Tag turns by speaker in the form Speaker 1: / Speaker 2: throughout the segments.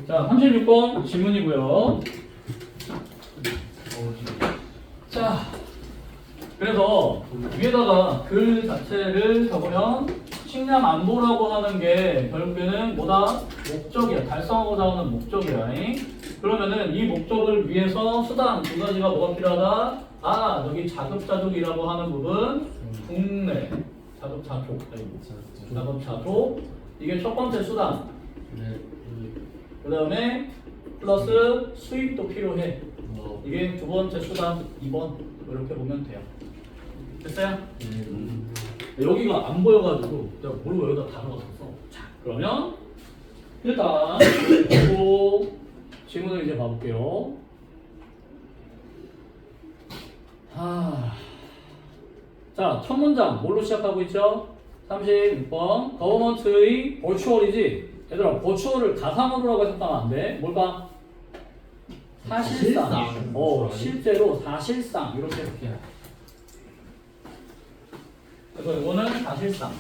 Speaker 1: 자, 36번 질문이고요. 자, 그래서 위에다가 글 자체를 적으면 식량 안보라고 하는 게 결국에는 뭐다? 목적이야. 달성하고자 하는 목적이야. 그러면은 이 목적을 위해서 수단 두 가지가 뭐가 필요하다? 아, 여기 자급자족이라고 하는 부분, 국내 자급자족, 자급자족. 이게 첫 번째 수단. 그 다음에 플러스 수입도 필요해. 이게 두 번째 수단 2번 이렇게 보면 돼요. 됐어요? 여기가 안 보여가지고 내가 모르고 여기다 다 넣었어. 자, 그러면 일단 그리고 질문을 이제 봐볼게요. 자, 첫 문장 뭘로 시작하고 있죠? 36번 거버먼트의 버추얼이지. 얘들아, 버추얼을 가상으로라고 해석하면 안 돼. 뭘까? 사실상. 실제로 사실상 이렇게 해석해야 돼. 그래서 이거는 사실상.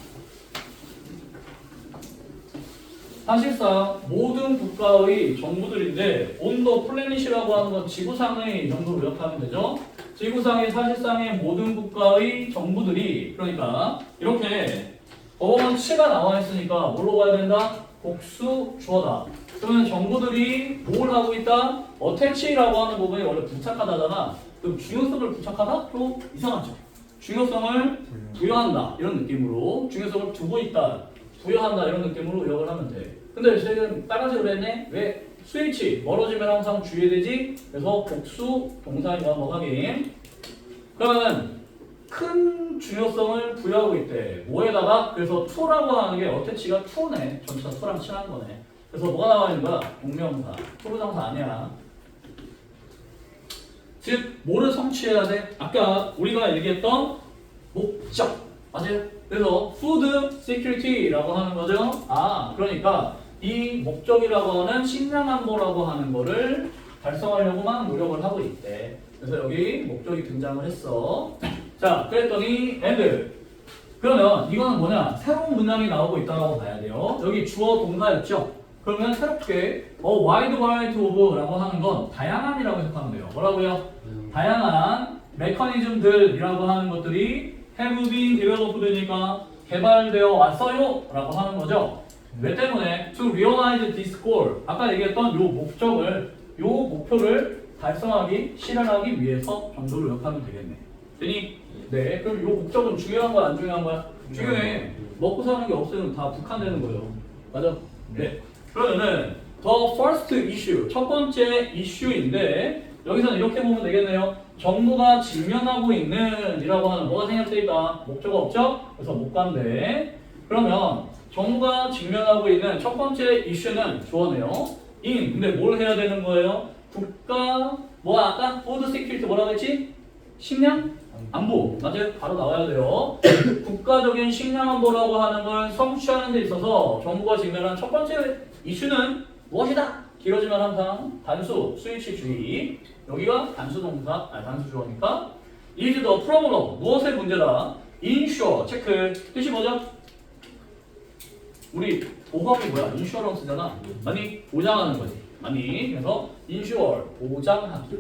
Speaker 1: 사실상 모든 국가의 정부들인데 온더 플래닛이라고 하는 건 지구상의 정도로 요약하면 되죠. 지구상의 사실상의 모든 국가의 정부들이 그러니까 이렇게 거버먼트가 나와 있으니까 뭘로 가야 된다? 복수 주어다. 그러면 정부들이 뭘 하고 있다? 어태치라고 하는 부분이 원래 부착하다잖아. 그럼 중요성을 부착하다? 또 이상하죠. 중요성을 부여한다 이런 느낌으로 중요성을 두고 있다 부여한다 이런 느낌으로 요약을 하면 돼. 근데 지금 빨간색으로 했네. 왜? 스위치 멀어지면 항상 주의해야 되지. 그래서 복수 동사인 넘어가기. 그러면 큰 중요성을 부여하고 있대. 뭐에다가? 그래서 to라고 하는 게 어태치가 to네. 전치사 to랑 친한 거네. 그래서 뭐가 나와 있는 거야? 동명사. 토부정사 아니야. 즉 뭐를 성취해야 돼? 아까 우리가 얘기했던 목적 맞아요? 그래서 food security라고 하는 거죠. 그러니까 이 목적이라고 하는 식량 안보라고 하는 거를 달성하려고만 노력을 하고 있대. 그래서 여기 목적이 등장을 했어. 자, 그랬더니 and 그러면 이거는 뭐냐? 새로운 문장이 나오고 있다고 봐야 돼요. 여기 주어 동사였죠? 그러면 새롭게 wide variety of라고 하는 건 다양한이라고 해석하면 돼요. 뭐라고요? 다양한 메커니즘들이라고 하는 것들이 have been developed니까 개발되어 왔어요 라고 하는 거죠. 왜 때문에? to realize this goal 아까 얘기했던 요 목표를 달성하기, 실현하기 위해서 정도로 요약하면 되겠네. 되니? 네. 그럼 요 목적은 중요한 거야 안 중요한 거야? 중요해. 먹고 사는 게 없으면 다 북한되는 거예요. 맞아? 네. 그러면은 the first issue 첫 번째 이슈인데 여기서는 이렇게 보면 되겠네요. 정부가 직면하고 있는 이라고 하는 뭐가 생략되어 있다. 목적어 없죠? 그래서 못 간대. 그러면 정부가 직면하고 있는 첫 번째 이슈는 주어네요. 근데 뭘 해야 되는 거예요? 국가 아까 food security 뭐라고 했지? 식량 안보 맞아요? 바로 나와야 돼요. 국가적인 식량 안보라고 하는 걸 성취하는 데 있어서 정부가 직면한 첫 번째 이슈는 무엇이다? 길어지면 항상 단수, 스위치 주의. 여기가 단수 동사, 단수 주어니까 is the problem, 무엇의 문제다? ensure, 체크. 뜻이 뭐죠? 우리 보험이 뭐야? 인슈어런스잖아. 많이 보장하는 거지. 많이. 그래서 ensure, 보장하기.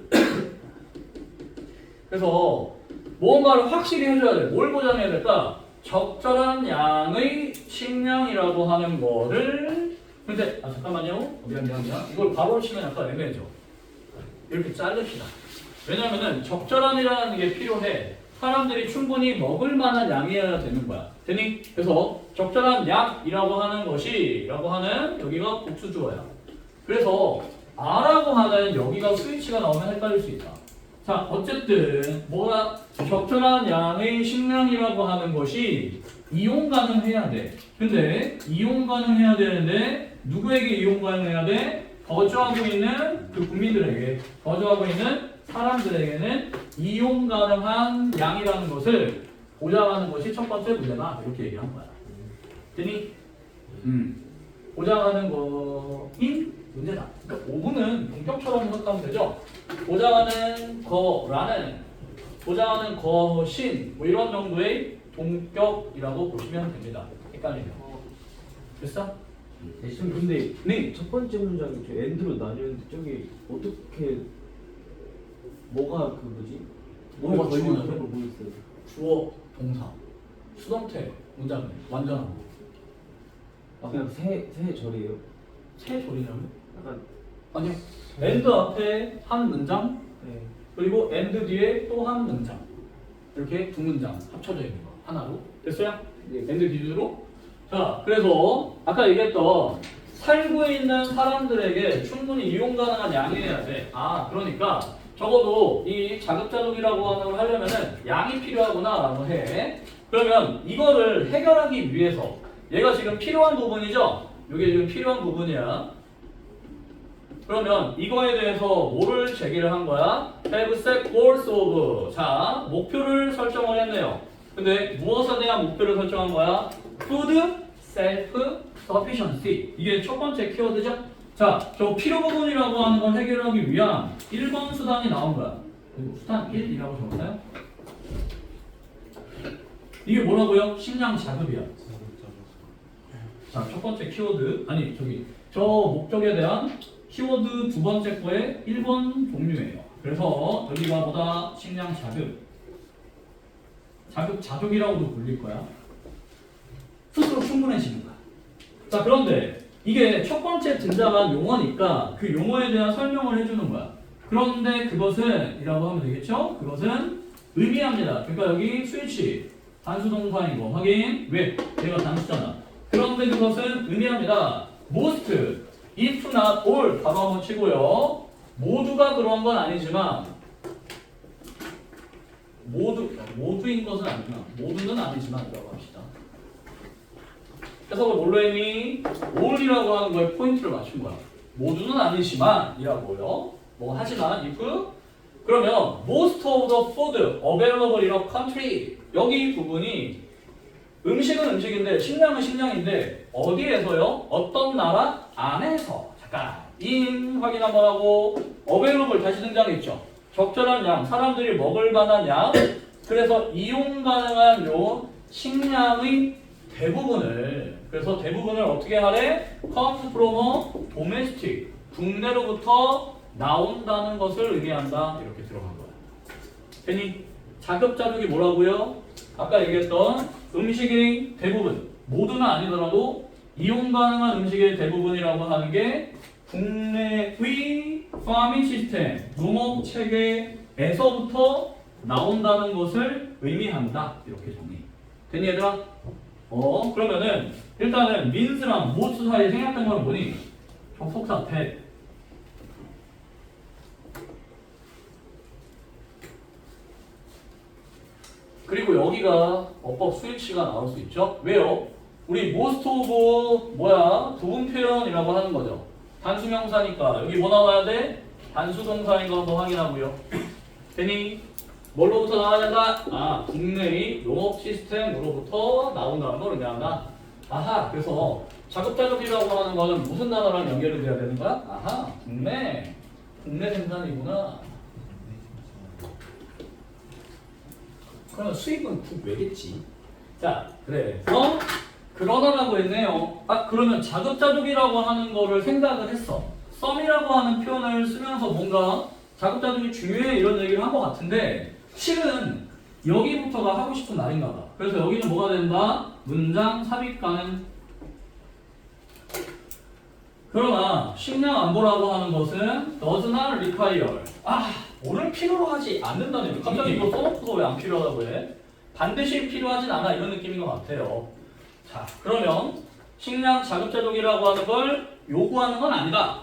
Speaker 1: 그래서 무언가를 확실히 해줘야 돼. 뭘 보장해야 될까? 적절한 양의 식량이라고 하는 거를 근데 잠깐만요. 미안. 이걸 바로 치면 약간 애매해져. 이렇게 자릅시다. 왜냐면은 적절함이라는 게 필요해. 사람들이 충분히 먹을 만한 양이어야 되는 거야. 되니? 그래서 적절한 양이라고 하는 것이라고 하는 여기가 복수주어야. 그래서 아라고 하는 여기가 스위치가 나오면 헷갈릴 수 있다. 자, 어쨌든 뭐가 적절한 양의 식량이라고 하는 것이 이용 가능해야 돼. 근데 이용 가능해야 되는데 누구에게 이용 가능해야 돼? 거주하고 있는 그 국민들에게, 거주하고 있는 사람들에게는 이용 가능한 양이라는 것을 보장하는 것이 첫 번째 문제다. 이렇게 얘기한 거야. 되니? 보장하는 것이 문제다. 그러니까 5분은 본격처럼 해석하면 되죠. 보장하는 것인 뭐 이런 정도의 동격이라고 보시면 됩니다. 헷갈리면. 됐어?
Speaker 2: 대신 근데
Speaker 1: 네.
Speaker 2: 첫 번째 문장이 저 엔드로 나뉘었는데 저기 어떻게 뭐가 그 뭐지?
Speaker 1: 뭐가
Speaker 2: 걸리는
Speaker 1: 중요하죠?
Speaker 2: 그런 거 있어요?
Speaker 1: 주어, 동사, 수동태, 문장은 완전한 거.
Speaker 2: 아 그냥 새 절이에요?
Speaker 1: 세 조리냐면?
Speaker 2: 약간
Speaker 1: 아니요. and 앞에 한 문장,
Speaker 2: 네.
Speaker 1: 그리고 and 뒤에 또 한 문장. 이렇게 두 문장 합쳐져 있는 거 하나로. 됐어요?
Speaker 2: 네.
Speaker 1: and 기준으로. 자, 그래서 아까 얘기했던 살고 있는 사람들에게 충분히 이용 가능한 양이어야 돼. 아, 그러니까 적어도 이 자급자족이라고 하는 걸 하려면은 양이 필요하구나라고 해. 그러면 이거를 해결하기 위해서 얘가 지금 필요한 부분이죠? 이게 지금 필요한 부분이야. 그러면 이거에 대해서 뭐를 제기를 한 거야? Have set goals of. 자, 목표를 설정을 했네요. 근데 무엇에 대한 목표를 설정한 거야? Food self-sufficiency. 이게 첫 번째 키워드죠? 자, 저 필요 부분이라고 하는 걸 해결하기 위한 1번 수단이 나온 거야. 그리고 수단 1이라고 적었나요? 이게 뭐라고요? 식량 자급이야. 자, 첫 번째 키워드. 아니, 저 목적에 대한 키워드 두 번째 거의 1번 종류예요. 그래서 여기가 뭐다? 식량 자급. 자족이라고도 불릴 거야. 스스로 충분해지는 거야. 자, 그런데 이게 첫 번째 등장한 용어니까 그 용어에 대한 설명을 해주는 거야. 그런데 그것은 이라고 하면 되겠죠? 그것은 의미합니다. 그러니까 여기 스위치 단수동사인 거 확인. 왜? 얘가 단수잖아. 그런데 그것은 의미합니다. most, if not all 바로 한번 치고요. 모두가 그런 건 아니지만 모두인 것은 아니지만 모두는 아니지만이라고 합시다. 그래서 뭘로 했니? all이라고 하는 거에 포인트를 맞춘 거야. 모두는 아니지만이라고요. 뭐 하지만 if 그러면 most of the food available in a country 여기 부분이 음식은 음식인데 식량은 식량인데 어디에서요? 어떤 나라 안에서 잠깐 in 확인 한번 하고 available 다시 등장했죠. 적절한 양, 사람들이 먹을 만한 양. 그래서 이용 가능한 요 식량의 대부분을 그래서 대부분을 어떻게 하래? comes from a domestic 국내로부터 나온다는 것을 의미한다. 이렇게 들어간 거야. 괜히 자급자족이 뭐라고요? 아까 얘기했던 음식의 대부분 모두는 아니더라도 이용 가능한 음식의 대부분이라고 하는 게 국내의 파밍 시스템, 농업 체계에서부터 나온다는 것을 의미한다. 이렇게 정리. 됐니 얘들아? 그러면은 일단은 민스랑 모스 사이에 생략된 건 뭐니? 접속사 that. 그리고 여기가 어법 스위치가 나올 수 있죠? 왜요? 우리 most of 부분 표현이라고 하는 거죠. 단수명사니까 여기 뭐 나와야 돼? 단수동사인 거 한번 확인하고요. 괜히 뭘로부터 나와야 된다? 아, 국내의 농업 시스템으로부터 나온다는 걸 의미한다. 아하, 그래서 자급자족이라고 하는 거는 무슨 단어랑 연결이 돼야 되는 거야? 아하, 국내 생산이구나. 그러면 수입은 국외겠지. 자, 그래서 그러다라고 했네요. 아, 그러면 자급자족이라고 하는 거를 생각을 했어. 썸이라고 하는 표현을 쓰면서 뭔가 자급자족이 중요해 이런 얘기를 한 것 같은데 실은 여기부터가 하고 싶은 말인가 봐. 그래서 여기는 뭐가 된다? 문장 삽입가능. 그러나 식량 안보라고 하는 것은 does not require. 아, 오늘 필요로 하지 않는다는 얘기. 갑자기 이거 써놓고서 왜 안 필요하다고 해? 반드시 필요하진 않아 이런 느낌인 것 같아요. 자, 그러면 식량 자급자족이라고 하는 걸 요구하는 건 아니다.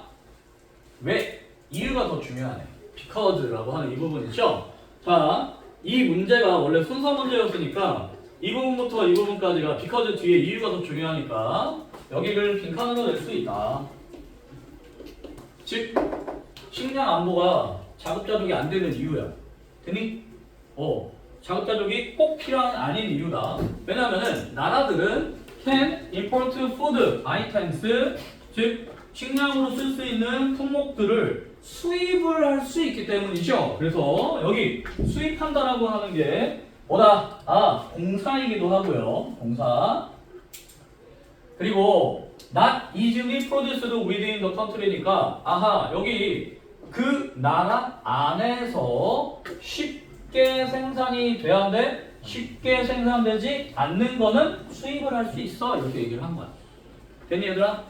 Speaker 1: 왜? 이유가 더 중요하네. because라고 하는 이 부분이죠. 자, 이 문제가 원래 순서 문제였으니까 이 부분부터 이 부분까지가 because 뒤에 이유가 더 중요하니까 여기를 빈칸으로 낼 수 있다. 즉, 식량 안보가 자급자족이 안 되는 이유야. 되니? 자급자족이 꼭 필요한 아닌 이유다. 왜냐하면은 나라들은 can import food items, 즉 식량으로 쓸 수 있는 품목들을 수입을 할 수 있기 때문이죠. 그래서 여기 수입한다라고 하는 게 뭐다? 아, 공사이기도 하고요. 공사. 그리고 not easily produced within the country니까 아하 여기 그 나라 안에서 쉽게 생산이 돼야 하는데 쉽게 생산되지 않는 거는 수입을 할 수 있어 이렇게 얘기를 한 거야. 됐니 얘들아?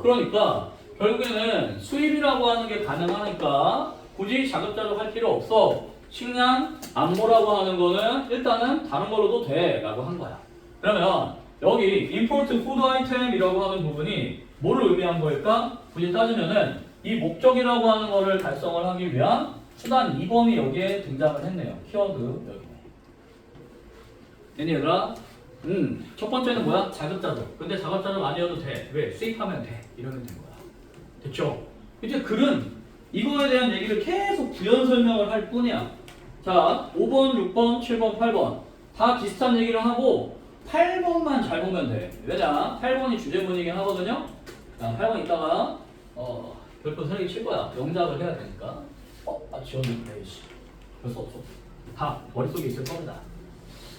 Speaker 1: 그러니까 결국에는 수입이라고 하는 게 가능하니까 굳이 자급자족 할 필요 없어. 식량 안보라고 하는 거는 일단은 다른 걸로도 돼 라고 한 거야. 그러면 여기 import food item이라고 하는 부분이 뭐를 의미한 거일까? 굳이 따지면은 이 목적이라고 하는 거를 달성을 하기 위한 수단 2번이 여기에 등장을 했네요. 키워드 여기네. 됐니 얘들아? 첫 번째는 뭐야? 자급자족. 근데 자급자족 아니어도 돼. 왜? 수입하면 돼. 이러면 된 거야. 됐죠? 이제 글은 이거에 대한 얘기를 계속 부연 설명을 할 뿐이야. 자, 5번, 6번, 7번, 8번 다 비슷한 얘기를 하고 8번만 잘 보면 돼. 왜냐? 8번이 주제문이긴 하거든요. 자, 8번 이따가 별표 새내기 칠 거야. 영작을 해야 되니까. 지웠는데 별 수 없어. 다 머릿속에 있을 겁니다.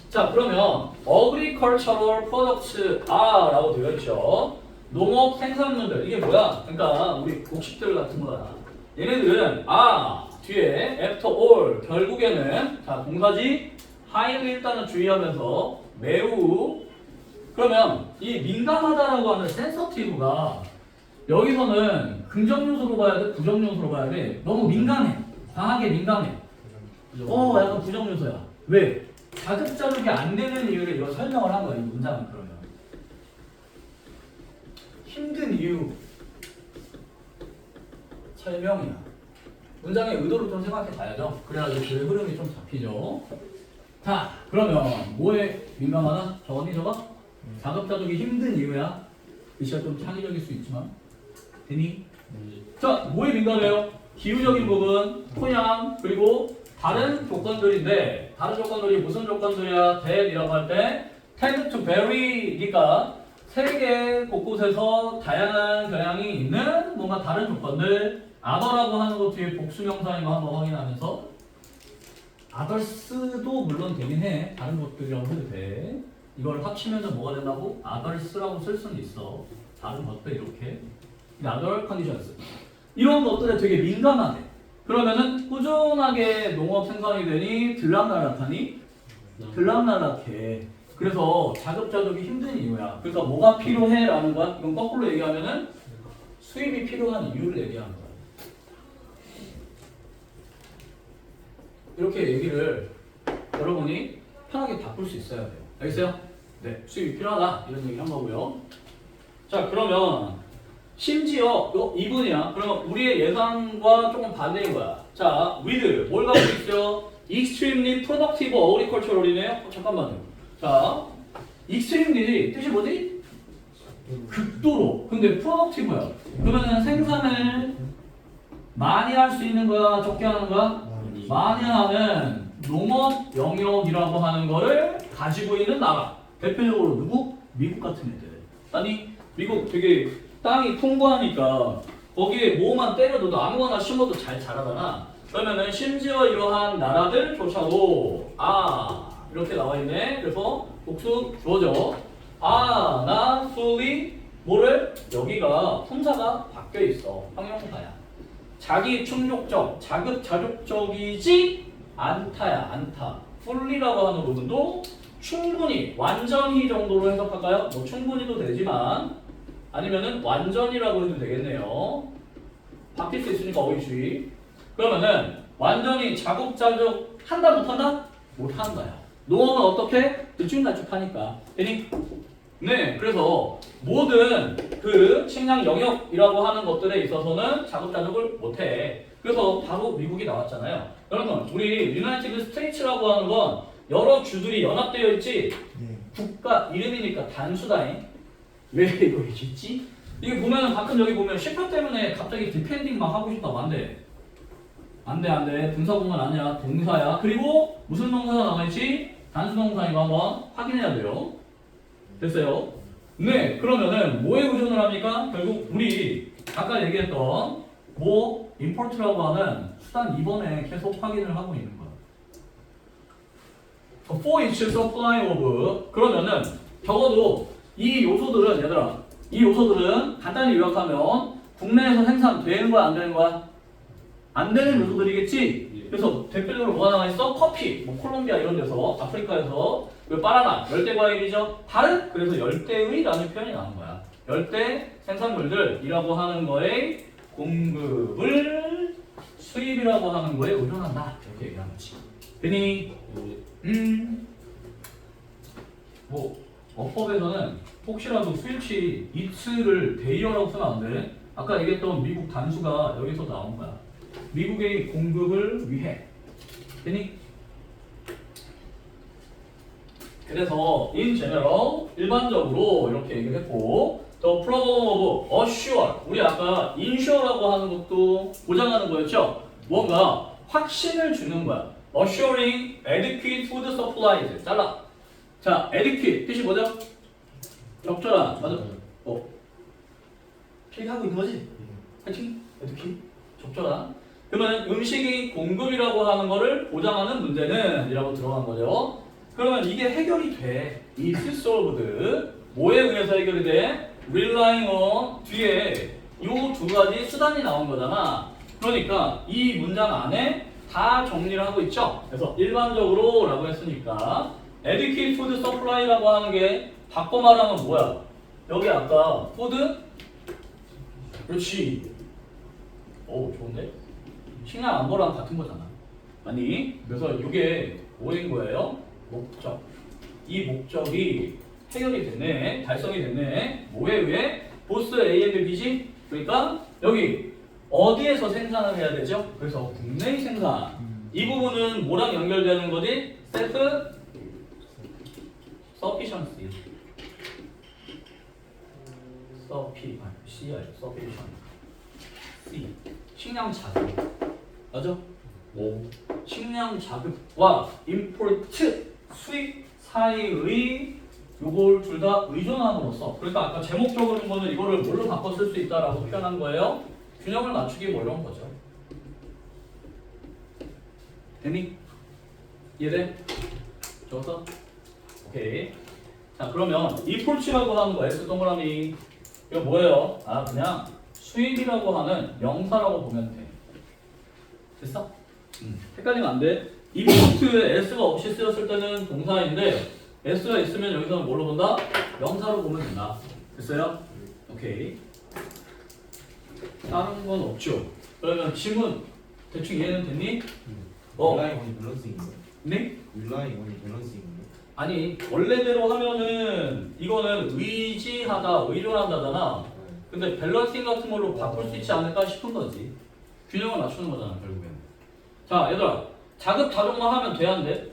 Speaker 1: 자, 그러면 agricultural products are 라고 되어 있죠. 농업 생산물들. 이게 뭐야? 그러니까 우리 곡식들 같은 거야. 얘네들은 뒤에 after all 결국에는 자 동사지 highly 일단은 주의하면서 매우 그러면 이 민감하다라고 하는 sensitive가 여기서는 긍정 요소로 봐야 돼? 부정 요소로 봐야 돼? 너무 민감해. 과하게 민감해. 약간 부정 요소야. 왜? 자급자족이 안 되는 이유를 이거 설명을 한 거야. 이 문장은 그러면 힘든 이유 설명이야. 문장의 의도를 좀 생각해 봐야죠. 그래야지 글의 흐름이 좀 잡히죠. 자, 그러면 뭐에 민감하다? 저거니 저거? 자급자족이 힘든 이유야. 글씨가 좀 창의적일 수 있지만 되니? 자, 뭐에 민감해요? 기후적인 부분, 토양, 그리고 다른 조건들인데 다른 조건들이 무슨 조건들이야? that이라고 할 때 tend to vary니까 세계 곳곳에서 다양한 경향이 있는 뭔가 다른 조건들 other라고 하는 것 뒤에 복수명사인 거 한번 확인하면서 others도 물론 되긴 해. 다른 것들이라고 해도 돼. 이걸 합치면 뭐가 된다고? others라고 쓸 수는 있어. 다른 것들 이렇게 other conditions 이런 것들에 되게 민감하대. 그러면은 꾸준하게 농업 생산이 되니 들락날락하니? 들락날락해. 그래서 자급자족이 힘든 이유야. 그러니까 뭐가 필요해? 라는 거야. 이건 거꾸로 얘기하면은 수입이 필요한 이유를 얘기하는 거야. 이렇게 얘기를 여러분이 편하게 바꿀 수 있어야 돼요. 알겠어요? 네, 수입이 필요하다 이런 얘기 한 거고요. 자, 그러면 심지어 이분이야. 그러면 우리의 예상과 조금 반대인 거야. 자, with 뭘 갖고 있어요? extremely productive agricultural이네요. 잠깐만요. 자, extremely 뜻이 뭐지? 극도로. 근데 productive야. 그러면 생산을 많이 할 수 있는 거야, 적게 하는 거야? 많이 하는 농업 영역이라고 하는 거를 가지고 있는 나라. 대표적으로 누구? 미국 같은 애들. 아니, 미국 되게 땅이 풍부하니까 거기에 뭐만 때려도 아무거나 심어도 잘 자라잖아. 그러면은 심지어 이러한 나라들조차도 이렇게 나와 있네. 그래서 복수 주어져. not fully 뭐를 여기가 품사가 바뀌어 있어. 형용사야. 자기 충족적, 자급자족적이지 않다야. 않다. fully라고 하는 부분도 충분히, 완전히 정도로 해석할까요? 뭐 충분히도 되지만 아니면은 완전이라고 해도 되겠네요. 바뀔 수 있으니까 어휘주의. 그러면은 완전히 자급자족 한다 못한다? 못하는 거야. 농업은 어떻게? 들쭉날쭉하니까. 되니? 네, 그래서 모든 그 식량 영역이라고 하는 것들에 있어서는 자급자족을 못해. 그래서 바로 미국이 나왔잖아요. 여러분, 우리 유나이티드 스테이츠라고 하는 건 여러 주들이 연합되어 있지 국가 이름이니까 단수다잉. 왜 이거 얘기했지? 이게 보면은 가끔 여기 보면 셰퍼 때문에 갑자기 디펜딩 막 하고 싶다고 안 돼. 안 돼. 분사구문 아니야. 동사야. 그리고 무슨 동사가 나와있지? 단수동사이거 한번 확인해야 돼요. 됐어요? 네, 그러면은 뭐에 의존을 합니까? 결국 우리 아까 얘기했던 import라고 하는 수단 2번에 계속 확인을 하고 있는 거야. for each supply of 그러면은 적어도 이 요소들은 얘들아 이 요소들은 간단히 요약하면 국내에서 생산되는 거야 안 되는 거야? 안 되는 요소들이겠지? 그래서 대표적으로 뭐가 나와 있어? 커피, 뭐 콜롬비아 이런 데서 아프리카에서 그 바나나 열대 과일이죠. 다른 그래서 열대의라는 표현이 나온 거야. 열대 생산물들이라고 하는 거에 공급을 수입이라고 하는 거에 의존한다. 이렇게 얘기하는 거지. 괜히 뭐 어법에서는 혹시라도 수일치 이츠를 대이어라고 쓰면 안 돼. 아까 얘기했던 미국 단수가 여기서 나온 거야. 미국의 공급을 위해. 되니? 그래서 in general 일반적으로 이렇게 얘기를 했고 the problem of assure 우리 아까 insure라고 하는 것도 보장하는 거였죠? 뭔가 확신을 주는 거야. assuring adequate food supplies. 잘라. 자, adequate 뜻이 뭐죠? 적절한. 맞아. 필기하고 있는 거지? 파이팅? adequate? 적절한. 그러면 음식이 공급이라고 하는 거를 보장하는 문제는 이라고 들어간 거죠. 그러면 이게 해결이 돼. is solved. 뭐에 의해서 해결이 돼? relying on 뒤에 이 두 가지 수단이 나온 거잖아. 그러니까 이 문장 안에 다 정리를 하고 있죠. 그래서 일반적으로 라고 했으니까 adequate food supply라고 하는 게 바꿔 말하면 뭐야? 여기 아까 food 그렇지. 오 좋은데? 식량 안보랑 같은 거잖아. 아니 그래서 이게 뭐인 거예요? 목적. 이 목적이 해결이 됐네. 달성이 됐네. 뭐에 의해? 보스 A and B지? 그러니까 여기 어디에서 생산을 해야 되죠? 그래서 국내의 생산. 이 부분은 뭐랑 연결되는 거지? self sufficiency. sufficient. C. 식량 자급. 맞아?
Speaker 2: 네.
Speaker 1: 식량 자급과 import 수입 사이의 요걸 둘 다 의존함으로써 그러니까 아까 제목적으로 거는 이거를 뭘로 바꿔 쓸 수 있다라고 표현한 거예요. 균형을 맞추기 뭐 이런 거죠. 됐니? 이해돼? 좋았어? 오케이. 자 그러면 import라고 하는 거 S 동그라미 이거 뭐예요? 아 그냥 수입이라고 하는 명사라고 보면 돼. 됐어? 헷갈리면 안 돼. import에 S가 없이 쓰였을 때는 동사인데 S가 있으면 여기서는 뭘로 본다? 명사로 보면 된다. 됐어요? 오케이. 다른 건 없죠. 그러면 지문 대충 이해는 됐니?
Speaker 3: 윌라잉 원이 밸런스인 거예요?
Speaker 1: 네?
Speaker 3: 윌라잉 원이 밸런스인 거예요?
Speaker 1: 아니 원래대로 하면은 이거는 의지하다, 의존한다잖아. 근데 밸런싱 같은 걸로 바꿀 수 있지 않을까 싶은 거지. 균형을 맞추는 거잖아 결국에는. 자 얘들아 자급 자족만 하면 돼 안 돼?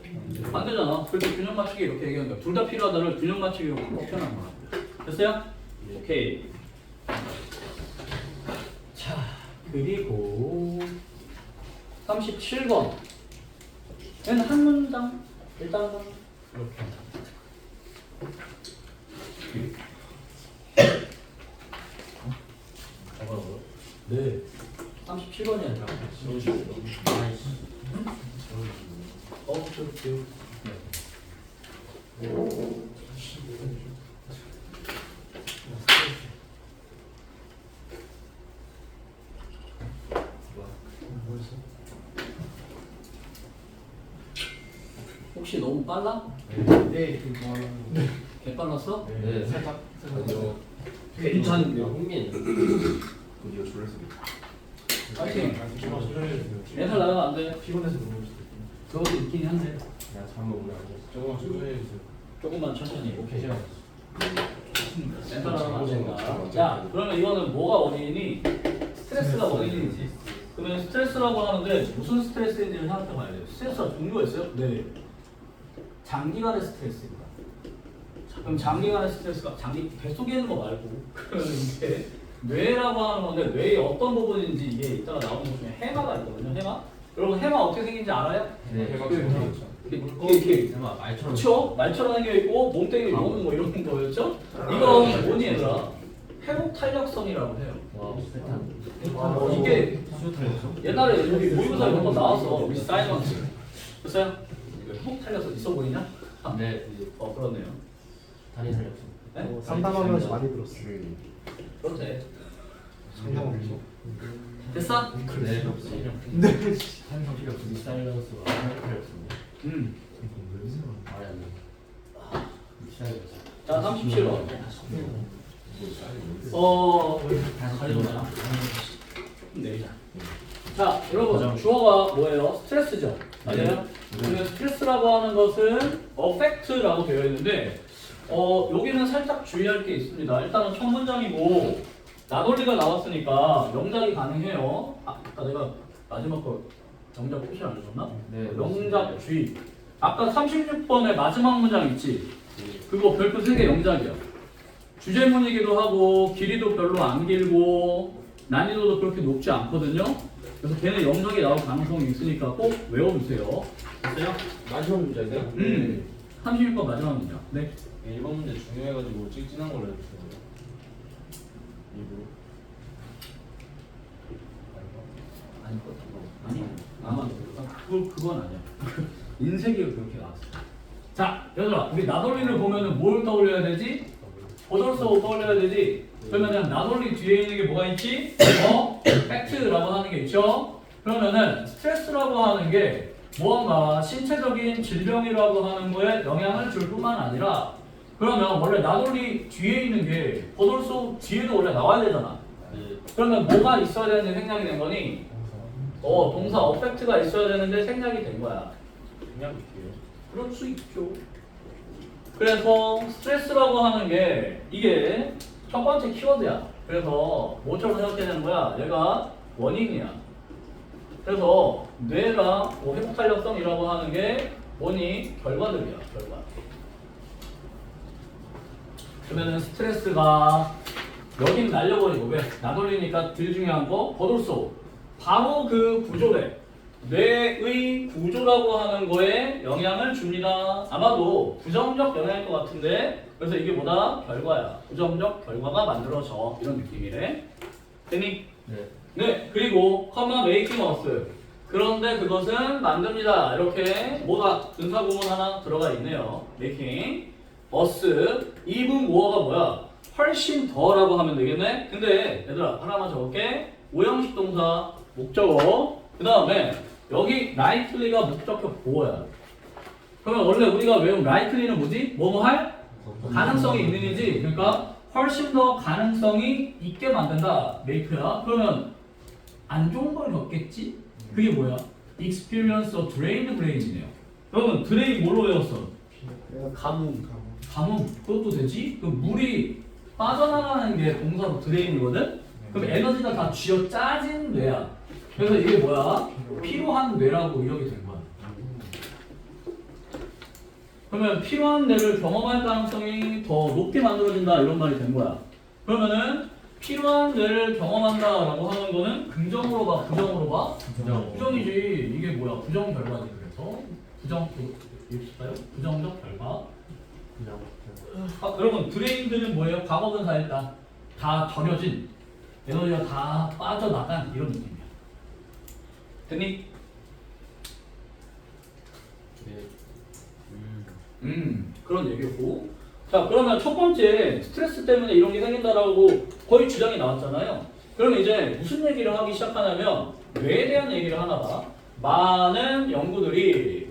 Speaker 1: 안 되잖아. 그래서 균형 맞추기 이렇게 얘기하는 거야. 둘 다 필요하다를 균형 맞추기로 바꿔 표현한 거야. 됐어요? 오케이. 자 그리고 37번. 얘는 한 문장 일단은 이렇게. 네. 37번이야. 그렇죠. 네. 혹시 너무 빨라?
Speaker 3: 네.
Speaker 1: 개 빨랐어?
Speaker 2: 네, 살짝.
Speaker 1: 괜찮은데.
Speaker 2: 흥민.
Speaker 3: 드디어 졸렸습니다.
Speaker 1: 파이팅.
Speaker 3: 정말 졸려주세요.
Speaker 1: 멘탈 나가면 안 돼.
Speaker 3: 피곤해서 너무
Speaker 1: 그것도 있긴 한데.
Speaker 3: 야 잠을 오늘 안 잤어. 조금만 졸려주세요.
Speaker 1: 조금만 천천히.
Speaker 3: 오케이 제가
Speaker 1: 멘탈 나가면 안 된다. 자, 그러면 이거는 뭐가 원인이니? 스트레스가 원인이지. 그러면 스트레스라고 하는데 무슨 스트레스인지를 생각해 봐야 돼요. 스트레스가 종류가 있어요? 네. 장기간의 스트레스입니다. 그럼 장기간의 스트레스가 뱃속에 있는 거 말고 그러면 이게 뇌라고 하는 건데 뇌의 어떤 부분인지 이게 이따가 나오는 것 중에 해마가 있거든요. 해마. 여러분 해마 어떻게 생긴지 알아요?
Speaker 2: 네.
Speaker 3: 해가
Speaker 1: 이렇게
Speaker 2: 설마 말처럼.
Speaker 1: 그렇죠? 말처럼 생겨 있고 몸뚱이 용은 뭐 이런 거였죠? 이거 뭐니 얘들아? 회복 탄력성이라고 해요.
Speaker 2: 와,
Speaker 1: 이게 옛날에 여기 모의고사 이런 거 나왔어. 우리 사이먼스. 됐어요? 이거 회복 탄력성 있어 보이냐?
Speaker 2: 네.
Speaker 1: 그렇네요.
Speaker 2: 다리 살렸어.
Speaker 1: 네?
Speaker 4: 상담하면서 많이 들었어요.
Speaker 1: 그래도 돼.
Speaker 3: 상담하면서.
Speaker 1: 됐어?
Speaker 3: 네. 한성 필요 없습니다. 사일런스가 필요 없습니다. 말이 안 돼. 시작해보자.
Speaker 1: 자, 37번. 가져오자. 내리자. 자, 여러분, 주어가 뭐예요? 스트레스죠? 맞아요? 그래서 스트레스라고 하는 것은 affect라고 되어 있는데, 여기는 살짝 주의할 게 있습니다. 일단은 첫 문장이고, 나돌리가 나왔으니까 명작이 가능해요. 아까 내가 마지막 거 명작 표시 안 해줬나?
Speaker 2: 네,
Speaker 1: 명작 주의. 아까 36번의 마지막 문장 있지? 그거 별표 3개 영작이야. 주제문이기도 하고 길이도 별로 안 길고 난이도도 그렇게 높지 않거든요. 그래서 걔는 영작이 나올 가능성이 있으니까 꼭 외워두세요. 됐어요?
Speaker 2: 마지막 문제인가요?
Speaker 1: 36번 마지막 문장. 네.
Speaker 3: 1번 문제 중요해가지고 찍찍한 걸로 해주세요. 일부러.
Speaker 1: 아니 아마 그건 아니야. 인쇄기가 그렇게 나왔어. 자, 얘들아, 우리 나돌리를 보면은 뭘 떠올려야 되지? 버덜서 떠올려야 되지. 그러면은 나돌리 뒤에 있는 게 뭐가 있지? 팩트라고 하는 게 있죠. 그러면은 스트레스라고 하는 게 무언가 신체적인 질병이라고 하는 거에 영향을 줄 뿐만 아니라, 그러면 원래 나돌리 뒤에 있는 게 버덜서 뒤에도 원래 나와야 되잖아. 그러면 뭐가 있어야 되는데 생략이 된 거니? 동사 어펙트가 있어야 되는데 생략이 된 거야.
Speaker 3: 그냥 볼게요.
Speaker 1: 그럴 수 있죠. 그래서 스트레스라고 하는 게 이게 첫 번째 키워드야. 그래서 뭐처럼 생각해야 되는 거야? 얘가 원인이야. 그래서 뇌가 회복 탄력성이라고 하는 게 뭐니? 결과들이야. 결과. 그러면은 스트레스가 여긴 날려버리고, 왜? 나돌리니까 딜 중요한 거 버돌소. 바로 그 구조래. 뇌의 구조라고 하는 거에 영향을 줍니다. 아마도 부정적 영향일 것 같은데, 그래서 이게 뭐다? 결과야. 부정적 결과가 만들어져. 이런 느낌이래. 됐니?
Speaker 3: 네.
Speaker 1: 네. 그리고 컴마 메이킹 어스. 그런데 그것은 만듭니다. 이렇게 뭐가 분사구문 하나 들어가 있네요. 메이킹 어스. 이분 모어가 뭐야? 훨씬 더라고 하면 되겠네. 근데 얘들아 하나만 적을게. 오형식 동사 목적어. 그 다음에 여기 likely가 목적격 보어야. 그러면 원래 우리가 외운 likely는 뭐지? 뭐뭐 할? 가능성이 있는 이지. 그러니까 훨씬 더 가능성이 있게 만든다. make야. 그러면 안 좋은 걸 겪겠지? 그게 뭐야? experience a drained brain이네요. 여러분 drain 뭘로 외웠어?
Speaker 4: 내가 가뭄.
Speaker 1: 가뭄. 그것도 되지? 그 물이 빠져나가는 게 동사로 drain이거든? 그럼 에너지가 다 쥐어 짜진 뇌야. 그래서 이게 뭐야? 필요한 뇌라고 이렇게 된 거야. 그러면 필요한 뇌를 경험할 가능성이 더 높게 만들어진다 이런 말이 된 거야. 그러면은 필요한 뇌를 경험한다라고 하는 거는 긍정으로 봐, 부정으로 봐? 부정이지. 이게 뭐야? 부정 결과지. 그래서 부정 읽을까요? 부정적 결과. 여러분 드레인드는 뭐예요? 과거분사일다. 다 절여진 에너지가 다 빠져나간 이런 느낌이야. 됐니? 그런 얘기고. 자, 그러면 첫 번째 스트레스 때문에 이런 게 생긴다라고 거의 주장이 나왔잖아요. 그러면 이제 무슨 얘기를 하기 시작하냐면 뇌에 대한 얘기를 하나 봐. 많은 연구들이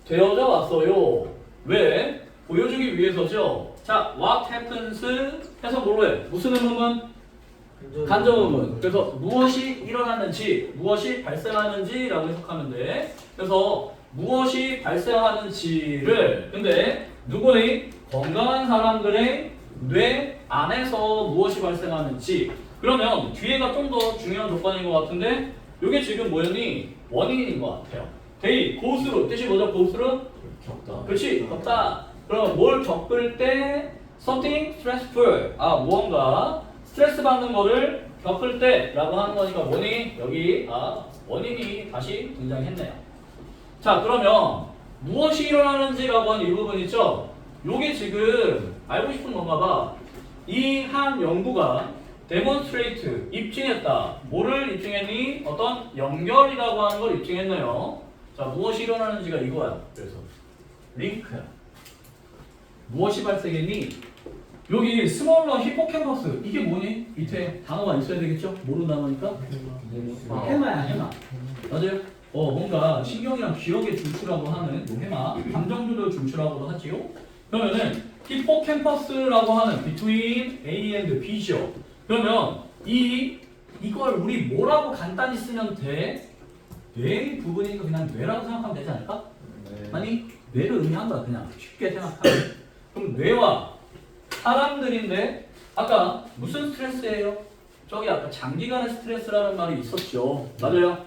Speaker 1: 되어져 왔어요. 왜? 보여주기 위해서죠. 자, what happens 해서 뭐로 해? 무슨 의문문? 간접 의문. 그래서 무엇이 일어나는지, 무엇이 발생하는지라고 해석하면 돼. 그래서 무엇이 발생하는지를 근데 누구의 건강한 사람들의 뇌 안에서 무엇이 발생하는지. 그러면 뒤에가 좀 더 중요한 조건인 것 같은데 이게 지금 뭐였니? 원인인 것 같아요. 데이, 고스루. 뜻이 뭐죠? 고스루?
Speaker 2: 겪다.
Speaker 1: 그렇지, 겪다. 그럼 뭘 겪을 때 something stressful. 무언가 스트레스 받는 거를 겪을 때라고 하는 거니까 뭐니? 여기 원인이 다시 등장했네요. 자, 그러면 무엇이 일어나는지라고 하는 이 부분 있죠? 요게 지금 알고 싶은 건가 봐. 이 한 연구가 demonstrate, 입증했다. 뭐를 입증했니? 어떤 연결이라고 하는 걸 입증했네요. 자, 무엇이 일어나는지가 이거야. 그래서 링크야. 무엇이 발생했니? 여기 스몰러 히포캠퍼스 이게 뭐니? 밑에 단어가 있어야 되겠죠? 모르는 단어니까 해마야 해마. 맞아요? 뭔가 신경이랑 기억의 중추라고 하는 뭐 해마, 감정 조절 중추라고도 하지요. 그러면은 히포캠퍼스라고 하는 between A and B죠. 그러면 이걸 우리 뭐라고 간단히 쓰면 돼? 뇌 부분이니까 그냥 뇌라고 생각하면 되지 않을까? 아니 뇌를 의미한 거야 그냥 쉽게 생각하면. 그럼 뇌와 사람들인데 아까 무슨 스트레스예요? 저기 아까 장기간의 스트레스라는 말이 있었죠. 맞아요?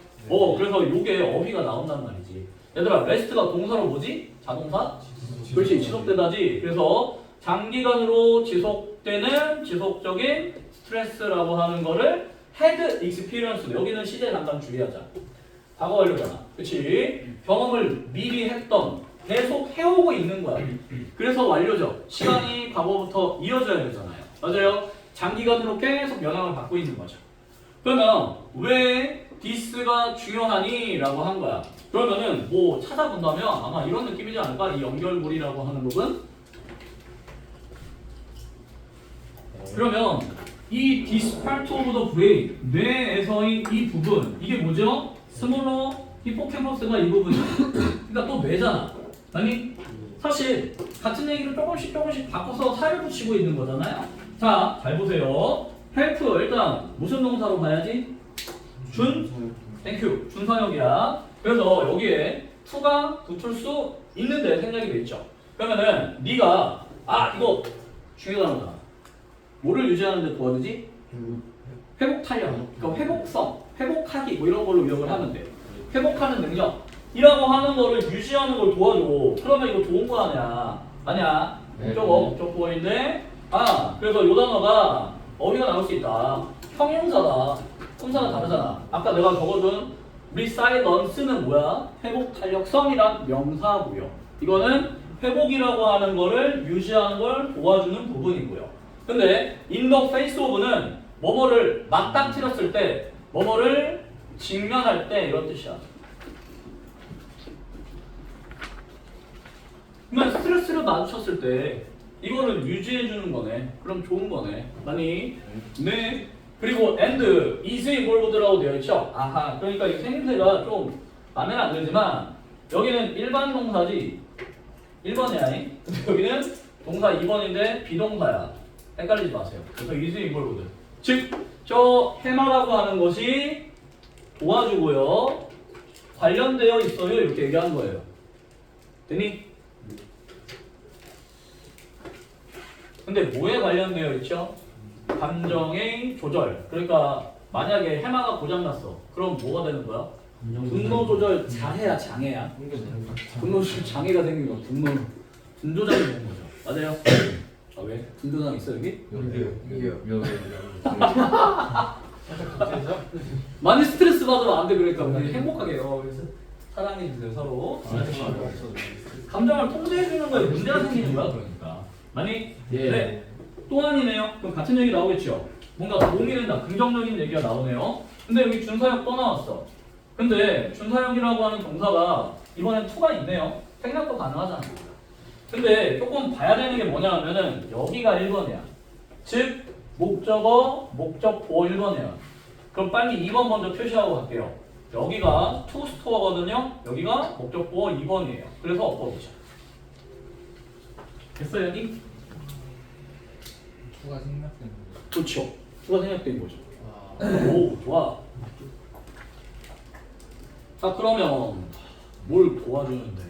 Speaker 1: 그래서 요게 어휘가 나온단 말이지. 얘들아 레스트가 동사로 뭐지? 자동사? 그렇지 지속되다지. 그래서 장기간으로 지속되는 지속적인 스트레스라고 하는 거를 had experience. 여기는 시제 잠깐 주의하자. 과거 완료잖아. 그렇지? 경험을 미리 했던 계속 해오고 있는 거야. 그래서 완료죠. 시간이 과거부터 이어져야 되잖아요. 맞아요? 장기간으로 계속 영향을 받고 있는 거죠. 그러면 왜 this가 중요하니? 라고 한 거야. 그러면은 뭐 찾아본다면 아마 이런 느낌이지 않을까? 이 연결고리라고 하는 부분. 그러면 이 this part of the brain, 뇌에서의 이 부분, 이게 뭐죠? 스몰러 히포캠퍼스가 이 부분이야. 그러니까 또 뇌잖아. 아니 사실 같은 얘기를 조금씩 바꿔서 살을 붙이고 있는 거잖아요. 자, 잘 보세요. help 일단 무슨 동사로 봐야지? 땡큐 준사역이야. 그래서 여기에 to가 붙을 수 있는데 생략이 돼 있죠. 그러면은 네가 이거 중요한 거잖아. 뭐를 유지하는 데 도와주지? 회복 탄력, 그러니까 회복성, 회복하기 뭐 이런 걸로 기억을 하면 돼. 회복하는 능력이라고 하는 거를 유지하는 걸 도와줘. 그러면 이거 좋은 거 아니야? 아니야. 목적 보호인데 그래서 요 단어가 어휘가 나올 수 있다. 형용사다. 품사가 다르잖아. 아까 내가 적어둔 resilience는 뭐야? 회복 탄력성이란 명사고요. 이거는 회복이라고 하는 거를 유지하는 걸 도와주는 부분이고요. 근데 in the face of는 뭐뭐를 맞닥뜨렸을 때, 뭐뭐를 직면할 때 이런 뜻이야. 그러면 스트레스를 마주쳤을 때 이거를 유지해주는 거네. 그럼 좋은 거네. 아니, 네. 그리고 and is involved라고 되어 있죠. 아하. 그러니까 이 생김새가 좀 마음에 안 들지만 여기는 일반 동사지. 1번이야. 근데 여기는 동사 2번인데 비동사야. 헷갈리지 마세요. 그래서 is involved. 즉, 저 해마라고 하는 것이 도와주고요. 관련되어 있어요. 이렇게 얘기한 거예요. 되니? 근데 뭐에 관련되어 있죠? 감정의 조절. 그러니까 만약에 해마가 고장났어. 그럼 뭐가 되는 거야? 분노 조절 장애야, 장애야. 분노 조절 장애가 생긴 거. 분조장이 되는 거죠. 맞아요? 왜? 분조장 있어 여기? 많이 스트레스 받으면 안 돼. 그러니까 우리 행복하게 해요. 그래서 사랑해 주세요 서로. 감정을 통제해 주는 거에 문제가 생기는 거야. 그러니까. 많이? 네. 또한이네요. 그럼 같은 얘기 나오겠죠? 뭔가 도움이 된다. 긍정적인 얘기가 나오네요. 근데 여기 준사역 또 나왔어. 근데 준사역이라고 하는 동사가 이번엔 to가 있네요. 생략도 가능하잖아. 근데 조금 봐야 되는 게 뭐냐 하면은 여기가 1번이야. 즉 목적어, 목적보 1번이야. 그럼 빨리 2번 먼저 표시하고 갈게요. 여기가 to store거든요. 여기가 목적보 2번이에요. 그래서 엇법이죠. 됐어요 여기?
Speaker 3: 투가 생략된 거죠.
Speaker 1: 그렇죠. 투가 생략된 거죠. 오 좋아. 자 그러면 뭘 도와주는데?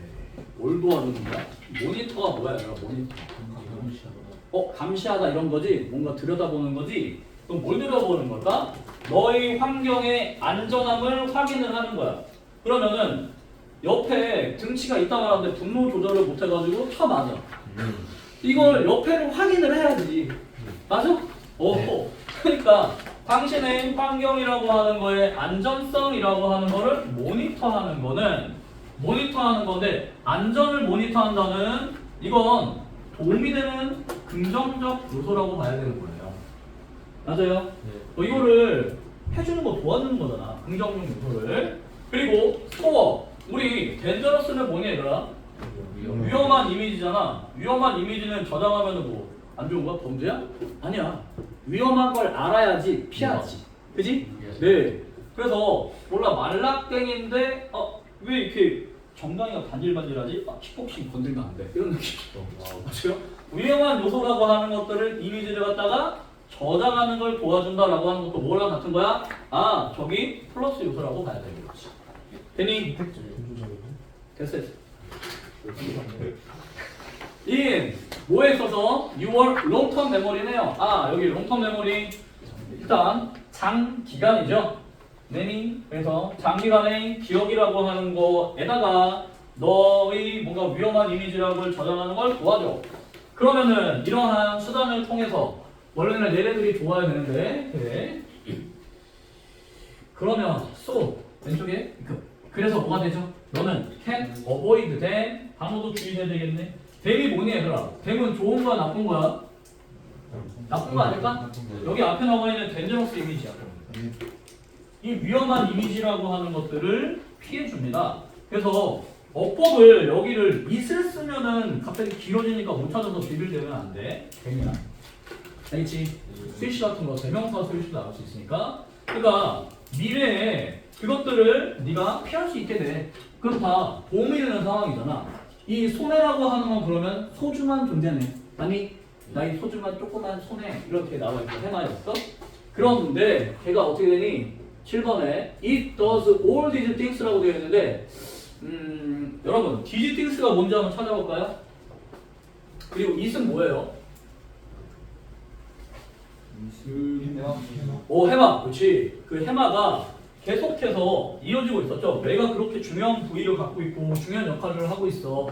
Speaker 1: 뭘 도와주는 거야? 모니터가 뭐야 얘들아? 모니터. 감시하다 이런 거지? 뭔가 들여다보는 거지? 그럼 뭘 들여다보는 걸까? 너의 환경의 안전함을 확인을 하는 거야. 그러면은 옆에 등치가 있다고 하는데 분노 조절을 못 해가지고 타 맞아. 이걸 옆에를 확인을 해야지. 맞아? 그러니까 당신의 환경이라고 하는 거에 안전성이라고 하는 거를 모니터하는 건데 안전을 모니터한다는 이건 도움이 되는 긍정적 요소라고 봐야 되는 거예요. 맞아요? 이거를 해주는 거 도와주는 거잖아. 긍정적 요소를. 그리고 스토어. 우리 덴저러스는 뭐니 얘들아? 위험한 이미지잖아. 위험한 이미지는 저장하면 뭐 안 좋은 거야? 범죄야? 아니야. 위험한 걸 알아야지 피하지. 그지? 네. 그래서 몰라 말라깽인데 왜 이렇게 정강이가 반질반질하지? 킥복싱 건들면 안 돼. 이런 느낌. 맞아요? 위험한 요소라고 하는 것들을 이미지를 갖다가 저장하는 걸 도와준다라고 하는 것도 뭐랑 같은 거야? 저기 플러스 요소라고 봐야 되는 거지. 되니? 됐어. in 뭐에 있어서 your long-term memory네요. 여기 long-term memory 일단 장기간이죠. 그래서 장기간의 기억이라고 하는 거에다가 너의 뭔가 위험한 이미지라고 저장하는 걸 도와줘. 그러면은 이러한 수단을 통해서 원래는 얘네들이 좋아야 되는데 그래. 그러면 so 왼쪽에 그래서 뭐가 되죠? 너는 can avoid them 단어도 주의해야 되겠네. them이 뭐니 얘들아? them은 좋은 거야 나쁜 거야? 나쁜 거 아닐까? 여기 앞에 나와 있는 dangerous 이미지야. 이 위험한 이미지라고 하는 것들을 피해 줍니다. 그래서 어법을 여기를 it을 쓰면은 갑자기 길어지니까 못 찾아서 비빌되면 안 돼. 괜히야. 알겠지? 스위치 같은 거 대명사 스위치도 나올 수 있으니까. 그러니까 미래에 그것들을 네가 피할 수 있게 돼. 그럼 다 도움이 되는 상황이잖아. 이 손해라고 하는 건 그러면 소중한 존재네. 아니 나의 소중한 조그만 손해 이렇게 나와 있고 해마였어. 그런데 걔가 어떻게 되니? 7번에 It does all these things라고 되어 있는데 여러분 these things가 뭔지 한번 찾아볼까요? 그리고 it은 뭐예요? 해마. 그렇지. 그 해마가 계속해서 이어지고 있었죠. 뇌가 그렇게 중요한 부위를 갖고 있고 중요한 역할을 하고 있어.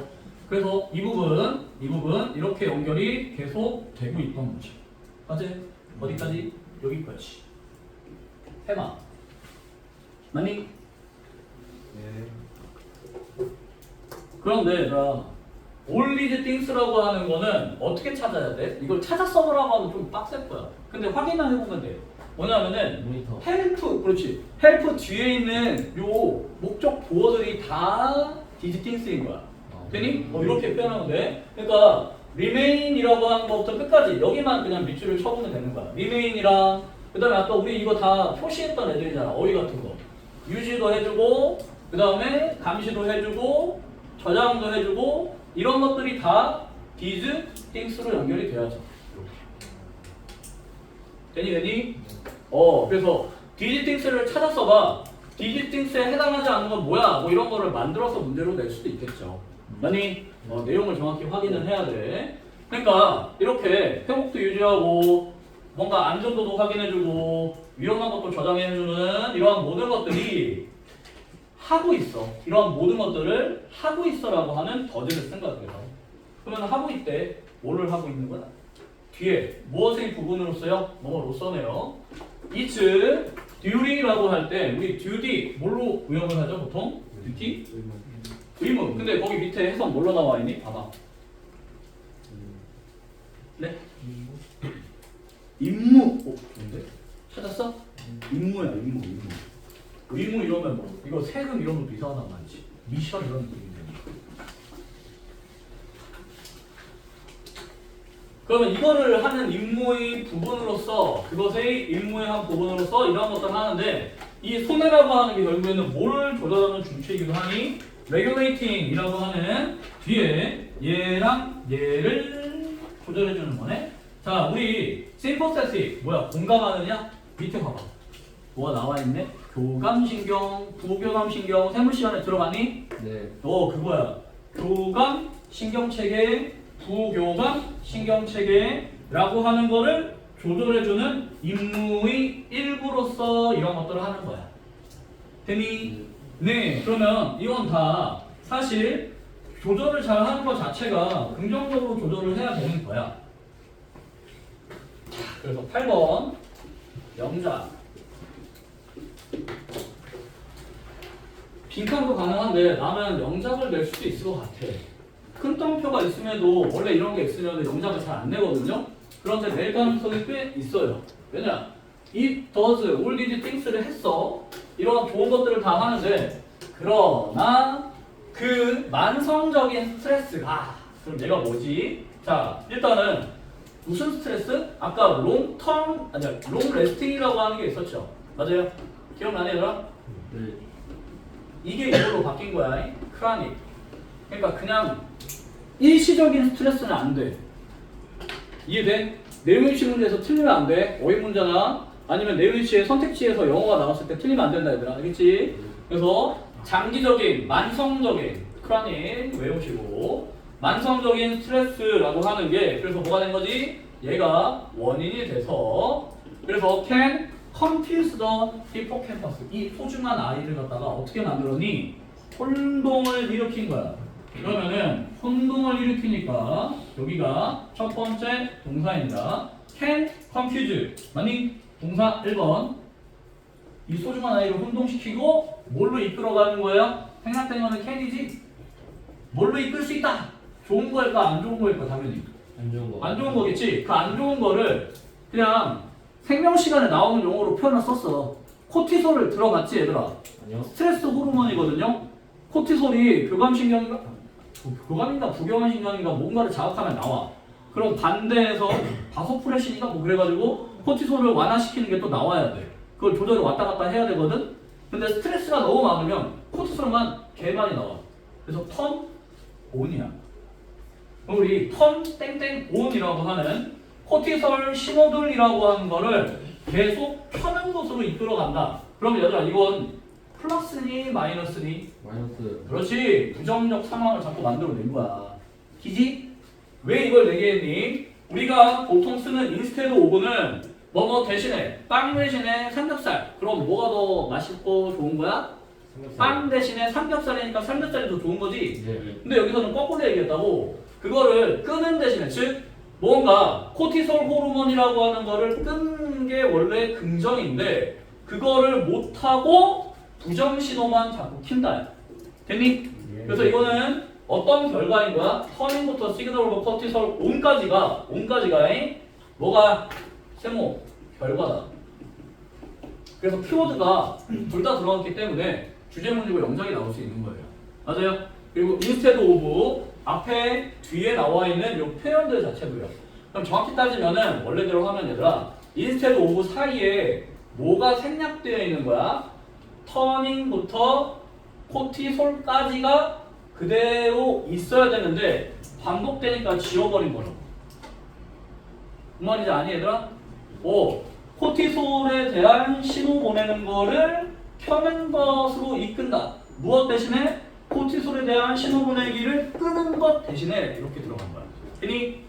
Speaker 1: 그래서 이 부분 이렇게 연결이 계속 되고 있던 거죠. 맞지? 어디까지? 여기까지. 해마. 맞니? 그런데 all these things라고 하는 거는 어떻게 찾아야 돼? 이걸 찾아 써보라고 하면 좀 빡셀 거야. 근데 확인만 해보면 돼. 뭐냐면은
Speaker 2: 모니터.
Speaker 1: help, 그렇지. help 뒤에 있는 요 목적 보어들이 다 these things인 거야. 되니? 이렇게 표현하면 돼. 그러니까 remain이라고 하는 것부터 끝까지 여기만 그냥 밑줄을 쳐보면 되는 거야. remain이랑 그 다음에 아까 우리 이거 다 표시했던 애들이잖아. 어휘 같은 거. 유지도 해주고 그 다음에 감시도 해주고 저장도 해주고 이런 것들이 다 these things로 연결이 돼야죠. 되니? 그래서 these things를 찾았어 봐. these things에 해당하지 않는 건 뭐야? 뭐 이런 거를 만들어서 문제로 낼 수도 있겠죠. 아니 내용을 정확히 확인을 해야 돼. 그러니까 이렇게 회복도 유지하고 뭔가 안전도도 확인해주고 위험한 것도 저장해주는 이러한 모든 것들이 하고 있어. 이러한 모든 것들을 하고 있어라고 하는 더즈를 쓴 거야. 그러면 하고 있대. 뭐를 하고 있는 거야? 뒤에 무엇의 부분으로서요? 뭐로서네요. It's duty라고 할 때 우리 duty 뭘로 의역을 하죠? 보통? duty? 의무. 근데 거기 밑에 해석 뭘로 나와 있니? 봐봐. 네? 임무. 좋은데? 찾았어? 임무야, 임무. 의무 이러면 뭐 이거 세금 이런 것도 이상하단 말이지. 미션 이런 느낌인데. 그러면 이거를 하는 임무의 부분으로서 그것의 임무의 한 부분으로서 이런 것들을 하는데 이 손해라고 하는 게 결국에는 뭘 조절하는 주체이기도 하니 regulating이라고 하는 뒤에 얘랑 얘를 조절해주는 거네. 자, 우리 sympathetic 뭐야? 공감하느냐? 밑에 봐봐. 뭐가 나와 있네? 교감신경, 부교감신경 세무 시간에 들어봤니?
Speaker 2: 네.
Speaker 1: 그거야. 교감 신경체계, 부교감 신경체계라고 하는 거를 조절해주는 임무의 일부로서 이런 것들을 하는 거야. 되니? 네. 그러면 이건 다 사실 조절을 잘 하는 것 자체가 긍정적으로 조절을 해야 되는 거야. 그래서 8번 영작. 빈칸도 가능한데 나는 영작을 낼 수도 있을 것 같아. 큰 덩표가 있음에도 원래 이런 게 있으면 영작을 잘 안 내거든요. 그런데 낼 가능성이 꽤 있어요. 왜냐? It does all these things를 했어. 이런 좋은 것들을 다 하는데 그러나 그 만성적인 스트레스가 그럼 얘가 뭐지? 자, 일단은 무슨 스트레스? 아까 롱텀 아니야 롱 레스팅이라고 하는 게 있었죠. 맞아요? 기억나니 얘들아?
Speaker 2: 네.
Speaker 1: 이게 이걸로 바뀐 거야. 크라닉. 그러니까 그냥 일시적인 스트레스는 안 돼. 이해돼? 내용일치 문제에서 틀리면 안 돼. 어휘 문제나 아니면 내용일치의 선택지에서 영어가 나왔을 때 틀리면 안 된다 얘들아. 알겠지? 그래서 장기적인 만성적인 크라닉 외우시고 만성적인 스트레스라고 하는 게 그래서 뭐가 된 거지? 얘가 원인이 돼서 그래서 can confuse the hippocampus 이 소중한 아이를 갖다가 어떻게 만들었니? 혼동을 일으킨 거야. 그러면은 혼동을 일으키니까 여기가 첫 번째 동사입니다. can confuse 맞니? 동사 1번 이 소중한 아이를 혼동시키고 뭘로 이끌어가는 거야? 생략된 거는 can이지? 뭘로 이끌 수 있다? 좋은 거일까? 안 좋은 거일까? 당연히
Speaker 2: 안 좋은 거.
Speaker 1: 안 좋은 거겠지? 그 안 좋은 거를 그냥 생명 시간에 나오는 용어로 표현을 썼어. 코티솔을 들어봤지 얘들아?
Speaker 2: 아니요.
Speaker 1: 스트레스 호르몬이거든요. 코티솔이 교감신경인가? 교감인가 부교감신경인가 뭔가를 자극하면 나와. 그럼 반대에서 바소프레신인가 뭐 그래가지고 코티솔을 완화시키는 게 또 나와야 돼. 그걸 조절을 왔다 갔다 해야 되거든. 근데 스트레스가 너무 많으면 코티솔만 개 많이 나와. 그래서 턴 온이야. 그럼 우리 턴 땡땡 온이라고 하는 코티솔 신호들이라고 하는 거를 계속 켜는 것으로 이끌어간다. 그러면 얘들아 이건 플러스니 마이너스니?
Speaker 2: 마이너스.
Speaker 1: 그렇지. 부정적 상황을 자꾸 만들어낸 거야. 기지? 왜 이걸 내게 했니? 우리가 보통 쓰는 인스테드 오브는 뭐뭐 대신에 빵 대신에 삼겹살. 그럼 뭐가 더 맛있고 좋은 거야? 빵 대신에 삼겹살이니까 삼겹살이 더 좋은 거지.
Speaker 2: 네.
Speaker 1: 근데 여기서는 거꾸로 얘기했다고. 그거를 끄는 대신에 즉 뭔가 코티솔 호르몬이라고 하는 거를 끄는 게 원래 긍정인데 그거를 못하고 부정 신호만 자꾸 킨다. 됐니? 그래서 이거는 어떤 결과인 거야? 터닝부터 시그널 오브 코티솔 온까지가 뭐가 세모 결과다. 그래서 키워드가 둘 다 들어갔기 때문에 주제 문제고 영작이 나올 수 있는 거예요. 맞아요? 그리고 인스테드 오브 앞에 뒤에 나와 있는 이 표현들 자체도요. 그럼 정확히 따지면은 원래대로 하면 얘들아 인스테드 오브 사이에 뭐가 생략되어 있는 거야? 터닝부터 코티솔까지가 그대로 있어야 되는데 반복되니까 지워버린 거라고. 그 말이지 아니 얘들아? 코티솔에 대한 신호 보내는 거를 켜는 것으로 이끈다. 무엇 대신에? 코티솔에 대한 신호 보내기를 끄는 것 대신에 이렇게 들어간 거야. 되니?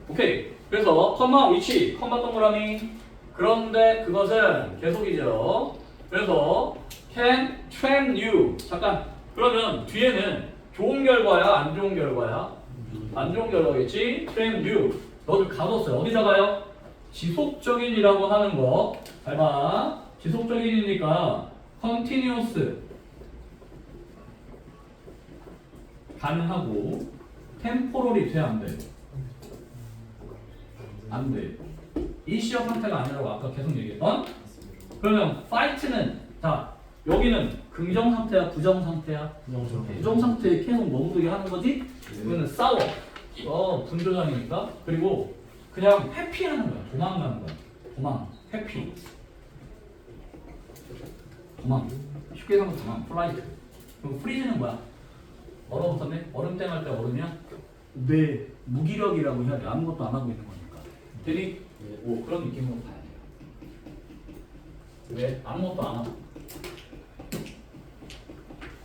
Speaker 1: 오케이. 그래서 컴마 위치, 컴마 동그라미. 그런데 그것은 계속이죠. 그래서 can train you. 잠깐. 그러면 뒤에는 좋은 결과야, 안 좋은 결과야? 안 좋은 결과겠지? train you. 너를 가뒀어요. 어디다가요? 지속적인이라고 하는 거. 잘 봐. 지속적인이니까 continuous 가능하고 템포럴이 돼 안 돼? 안 돼. 일시적 상태가 아니라고 아까 계속 얘기했던. 그러면 fight는 자 여기는 긍정 상태야, 부정 상태야? 부정 상태에 계속 머무르게 하는 거지. 이거는 싸워. 분조장이니까. 그리고 그냥 회피하는 거야. 도망가는 거야. 도망. 회피. 도망. 쉽게 생각하면 도망. 플라이트. 그리고 프리즈는 뭐야? 얼어붙었네? 얼음 땡할 때 얼음이야? 네. 무기력이라고 해야 돼. 아무것도 안 하고 있는 거니까. 되니? 오, 그런 느낌으로 봐야 돼요. 왜? 아무것도 안 하고.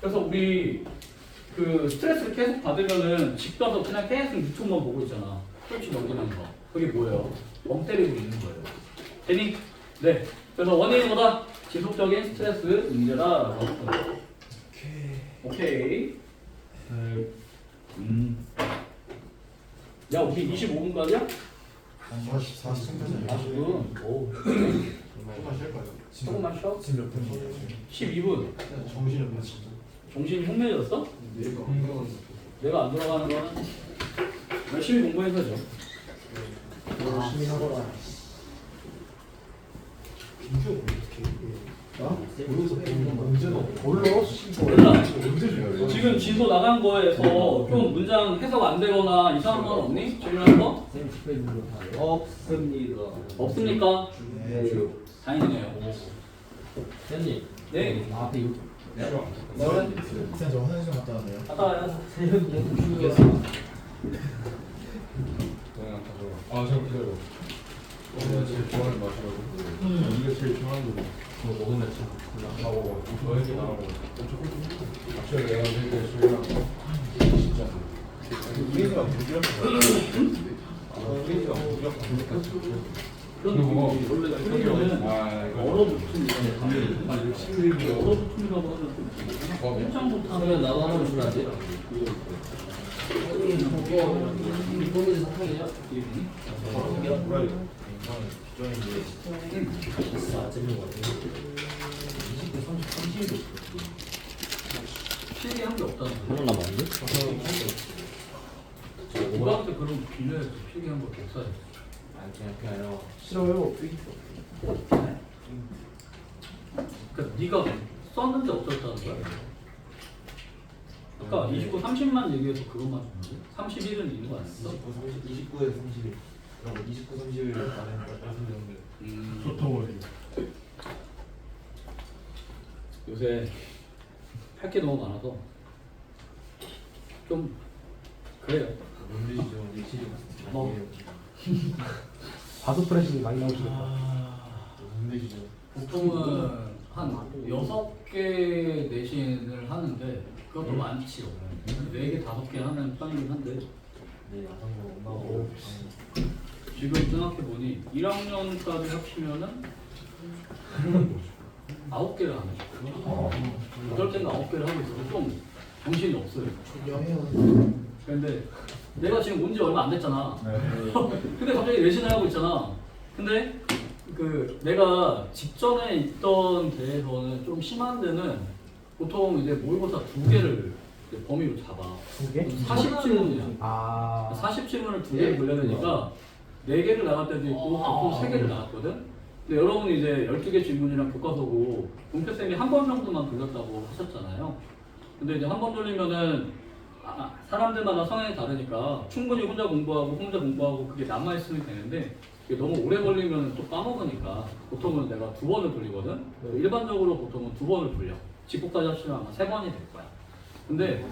Speaker 1: 그래서 우리 그 스트레스를 계속 받으면은 집 가서 그냥 계속 유튜브만 보고 있잖아. 펼치 넘기는 거. 그게 뭐예요? 멍 때리고 있는 거예요. 되니? 네. 그래서 원인이 뭐다? 지속적인 스트레스 문제다라고 합니다. 오케이. 야, 우리 25분까지야? 40분. 오.
Speaker 4: 조금만 쉴까요?
Speaker 1: 조금만 쉬어?
Speaker 4: 지금 몇 분?
Speaker 1: 12분.
Speaker 4: 정신이 없네 진짜.
Speaker 1: 정신이 혼미해졌어?
Speaker 4: 내가
Speaker 1: 내가 안 돌아가는 거는 열심히 공부해서죠.
Speaker 4: 열심히 하거라. 민규가 어떻게? 나? 모르겠어. 언제 너? 몰라.
Speaker 1: 얘들아,
Speaker 4: 언제 줘요?
Speaker 1: 지금 지금 진도 나간 거에서 좀 문장 해석 안 되거나 이상한 건 없니? 질문한 거?
Speaker 2: 없습니다.
Speaker 1: 없습니까?
Speaker 2: 네.
Speaker 1: 다행이네요.
Speaker 2: 쌤님.
Speaker 1: 네.
Speaker 2: 앞에 이거.
Speaker 1: 너는
Speaker 4: 쌤, 저 화장실 좀 갔다 왔네요.
Speaker 1: 갔다 와요.
Speaker 3: 아 잠깐 기다려. 내가 제일 좋아하는 맛이라고. 네가 제일 좋아하는 거. 그거 먹으면 참. 나오고. 너에게 나오고. 갑자기 내가 제일 좋아하는 거. 진짜. 우리가 무기력한 우리가 무기력한
Speaker 1: 그런 느낌이 원래 풀리면은 얼어붙습니다. 얼어붙음이라고 하면 좀 일장 못하면
Speaker 2: 나도 하나 주면 안 돼? 이거는 사탕이냐?
Speaker 1: 필기한 게 없다는 거예요.
Speaker 2: 하나 남았는데?
Speaker 1: 오빠한테 그럼 빌려야지. 필기한 걸 못 사요.
Speaker 3: 그냥
Speaker 4: 싫어요.
Speaker 1: 그러니까 네가 썼는데 없었다는 거야? 아까 29, 30만 얘기해서 그것만 줬는데 31은 있는 거 아니었어?
Speaker 5: 29에서 30일. 그럼 29, 30일 말하는
Speaker 4: 소통을.
Speaker 1: 요새 할 게 너무 많아서 좀 그래요.
Speaker 5: 문제죠. 며칠이
Speaker 1: 뭐.
Speaker 4: 바둑 프레싱이 많이 나오시겠다.
Speaker 5: 문제죠.
Speaker 1: 보통은 한 6개 내신을 하는데 그것도 많지요. 4개, 5개 하는 편이긴 한데
Speaker 5: 네, 야상고 엄마하고
Speaker 1: 지금 생각해보니 1학년까지 합치면은 9개를 하네. 8개인가 9개를 하고 있어서 좀 정신이 없어요. 근데 내가 지금 온 지 얼마 안 됐잖아. 근데 갑자기 내신을 하고 있잖아. 근데 그 내가 직전에 있던 데에서는 좀 심한 데는 보통 이제 모의고사 2개를 범위로 잡아.
Speaker 4: 2개?
Speaker 1: 40질문이야.
Speaker 4: 아.
Speaker 1: 40질문을 2개를 돌려야 되니까 4개를 나갈 때도 있고 보통 3개를 나갔거든. 근데 여러분이 이제 12개 질문이랑 교과서고 동표쌤이 한 번 정도만 돌렸다고 하셨잖아요. 근데 이제 한 번 돌리면은 사람들마다 성향이 다르니까 충분히 혼자 공부하고 그게 남아있으면 되는데 이게 너무 오래 걸리면 또 까먹으니까 보통은 내가 2번을 돌리거든. 일반적으로 보통은 2번을 돌려. 집합까지 합치면 아마 3번이 될 거야. 근데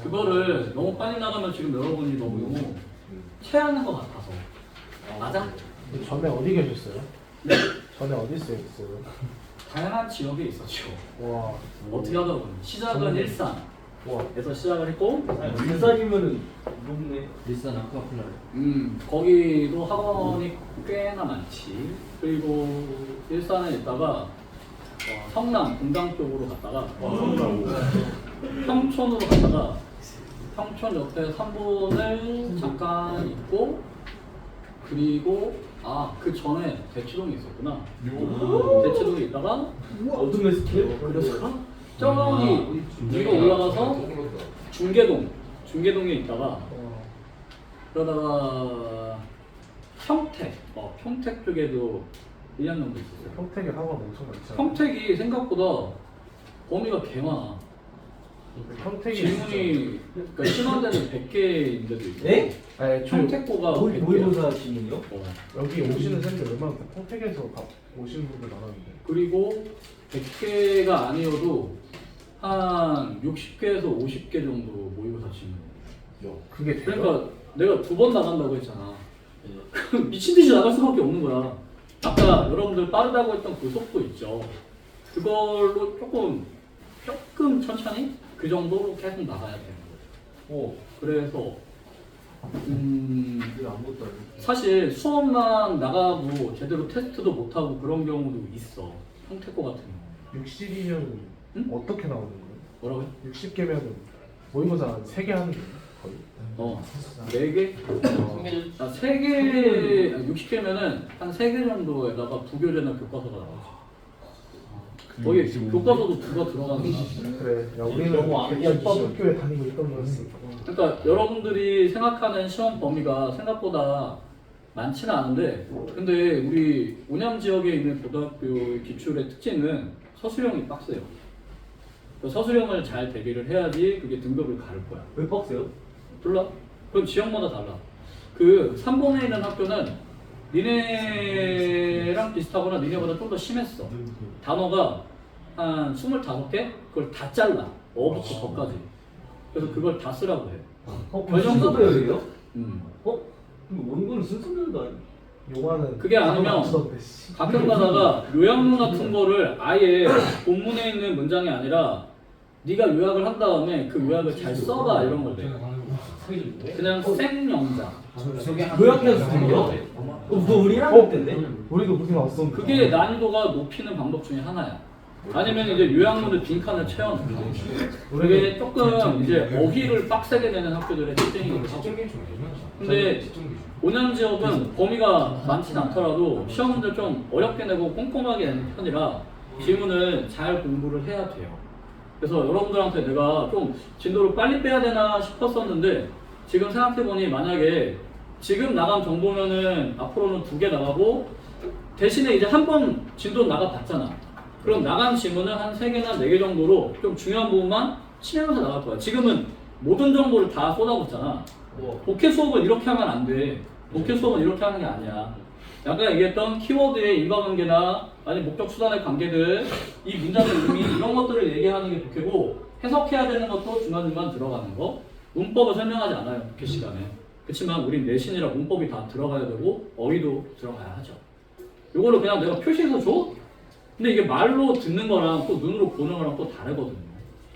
Speaker 1: 그거를 너무 빨리 나가면 지금 여러분이 너무 체하는 것 같아서. 맞아?
Speaker 4: 전에 어디 계셨어요?
Speaker 1: 네?
Speaker 4: 전에 어디 있어요?
Speaker 1: 다양한 지역에 있었죠.
Speaker 4: 와.
Speaker 1: 어떻게 하다 보니 시작은 일산에서
Speaker 4: 와.
Speaker 1: 시작을 했고
Speaker 2: 일산이면은 높네.
Speaker 5: 일산 아쿠아플라.
Speaker 1: 거기도 학원이 꽤나 많지. 그리고 일산에 있다가 성남 분당 쪽으로 갔다가 평촌으로 갔다가 평촌 옆에 3분을 잠깐 있고 그리고 그 전에 대치동에 있었구나. 대치동에 있다가
Speaker 2: 어둠의 스케일?
Speaker 1: 그래서 저기 위로 올라가서 중계동에 있다가 그러다가 평택 쪽에도 1년 정도 있었어요.
Speaker 4: 평택에 학원 엄청 많잖아.
Speaker 1: 평택이 생각보다 범위가 개 많아.
Speaker 4: 평택이
Speaker 1: 질문이 그러니까 심한 데는 100개인 데도 있고
Speaker 2: 네?
Speaker 4: 아니,
Speaker 1: 평택고가 100개야.
Speaker 2: 모의고사 질문이요?
Speaker 4: 여기 오시는 쌤들 웬만하면 다 평택에서 오시는 분들 많았는데.
Speaker 1: 그리고 100개가 아니어도 한 60개에서 50개 정도 모의고사 질문이에요.
Speaker 4: 그게 돼요?
Speaker 1: 그러니까 내가 2번 나간다고 했잖아. 미친 듯이 나갈 수밖에 없는 거야. 아까 여러분들 빠르다고 했던 그 속도 있죠. 그걸로 조금 천천히 그 정도로 계속 나가야 되는 거예요. 그래서
Speaker 2: 이거 아무것도 아니고.
Speaker 1: 사실 수업만 나가고 제대로 테스트도 못 하고 그런 경우도 있어. 평택고 같은 경우.
Speaker 4: 60이면
Speaker 1: 응?
Speaker 4: 어떻게 나오는 거예요?
Speaker 1: 뭐라고요?
Speaker 4: 60개면 모의고사 3개 하는 거예요? 거의?
Speaker 1: 4개? 3개, 60개면은 한 3개 정도에다가 부교재나 교과서가 나오지. 거기 교과서도 2가 들어가는 거야.
Speaker 4: 그래. 야, 우리는
Speaker 2: 너무 안
Speaker 4: 법학교에 다니고 있던 거였어.
Speaker 1: 그러니까 여러분들이 생각하는 시험 범위가 생각보다 많지는 않은데 근데 우리 온양 지역에 있는 고등학교의 기출의 특징은 서술형이 빡세요. 그 서술형을 잘 대비를 해야지 그게 등급을 가를 거야.
Speaker 2: 왜 빡세요?
Speaker 1: 몰라? 그건 지역마다 달라. 그 3번에 있는 학교는 니네랑 비슷하거나 니네보다 좀 더 심했어. 단어가 한 25개? 그걸 다 잘라. 어부터 거까지. 그래서 그걸 다 쓰라고 해.
Speaker 2: 그 정도도 여기요?
Speaker 1: 어?
Speaker 2: 그럼 원고는 순서대로도 아니?
Speaker 4: 용화는
Speaker 1: 그게 아니면 가끔 가다가 요약문 같은 거를 아예 본문에 있는 문장이 아니라 네가 요약을 한 다음에 그 요약을 잘 써봐 이런 걸 돼. 그냥 생영자.
Speaker 2: 요약해서 생겨? 그거 우리 1학년 때인데?
Speaker 4: 우리도 그렇게 나왔었는데.
Speaker 1: 그게 난이도가 높이는 방법 중에 하나야. 아니면 이제 요약문을 빈칸을 채워넣는 거. 그게 조금 이제 어휘를 빡세게 내는 학교들의 특징이겠지. 근데 5년 지역은 범위가 많진 않더라도 시험 문제를 좀 어렵게 내고 꼼꼼하게 내는 편이라 지문을 잘 공부를 해야 돼요. 그래서 여러분들한테 내가 좀 진도를 빨리 빼야 되나 싶었었는데 지금 생각해보니 만약에 지금 나간 정도면은 앞으로는 2개 나가고 대신에 이제 한 번 진도 나가봤잖아. 그럼 나간 지문은 한 3개나 4개 정도로 좀 중요한 부분만 치면서 나갈 거야. 지금은 모든 정보를 다 쏟아붓잖아. 독해 수업은 이렇게 하면 안 돼. 독해 수업은 이렇게 하는 게 아니야. 아까 얘기했던 키워드의 인과관계나 아니 목적 수단의 관계들, 이 문장의 의미 이런 것들을 얘기하는 게 독해고 해석해야 되는 것도 중간중간 들어가는 거. 문법을 설명하지 않아요. 독해 시간에. 그렇지만 우린 내신이라 문법이 다 들어가야 되고 어휘도 들어가야 하죠. 요거를 그냥 내가 표시해서 줘? 근데 이게 말로 듣는 거랑 또 눈으로 보는 거랑 또 다르거든요.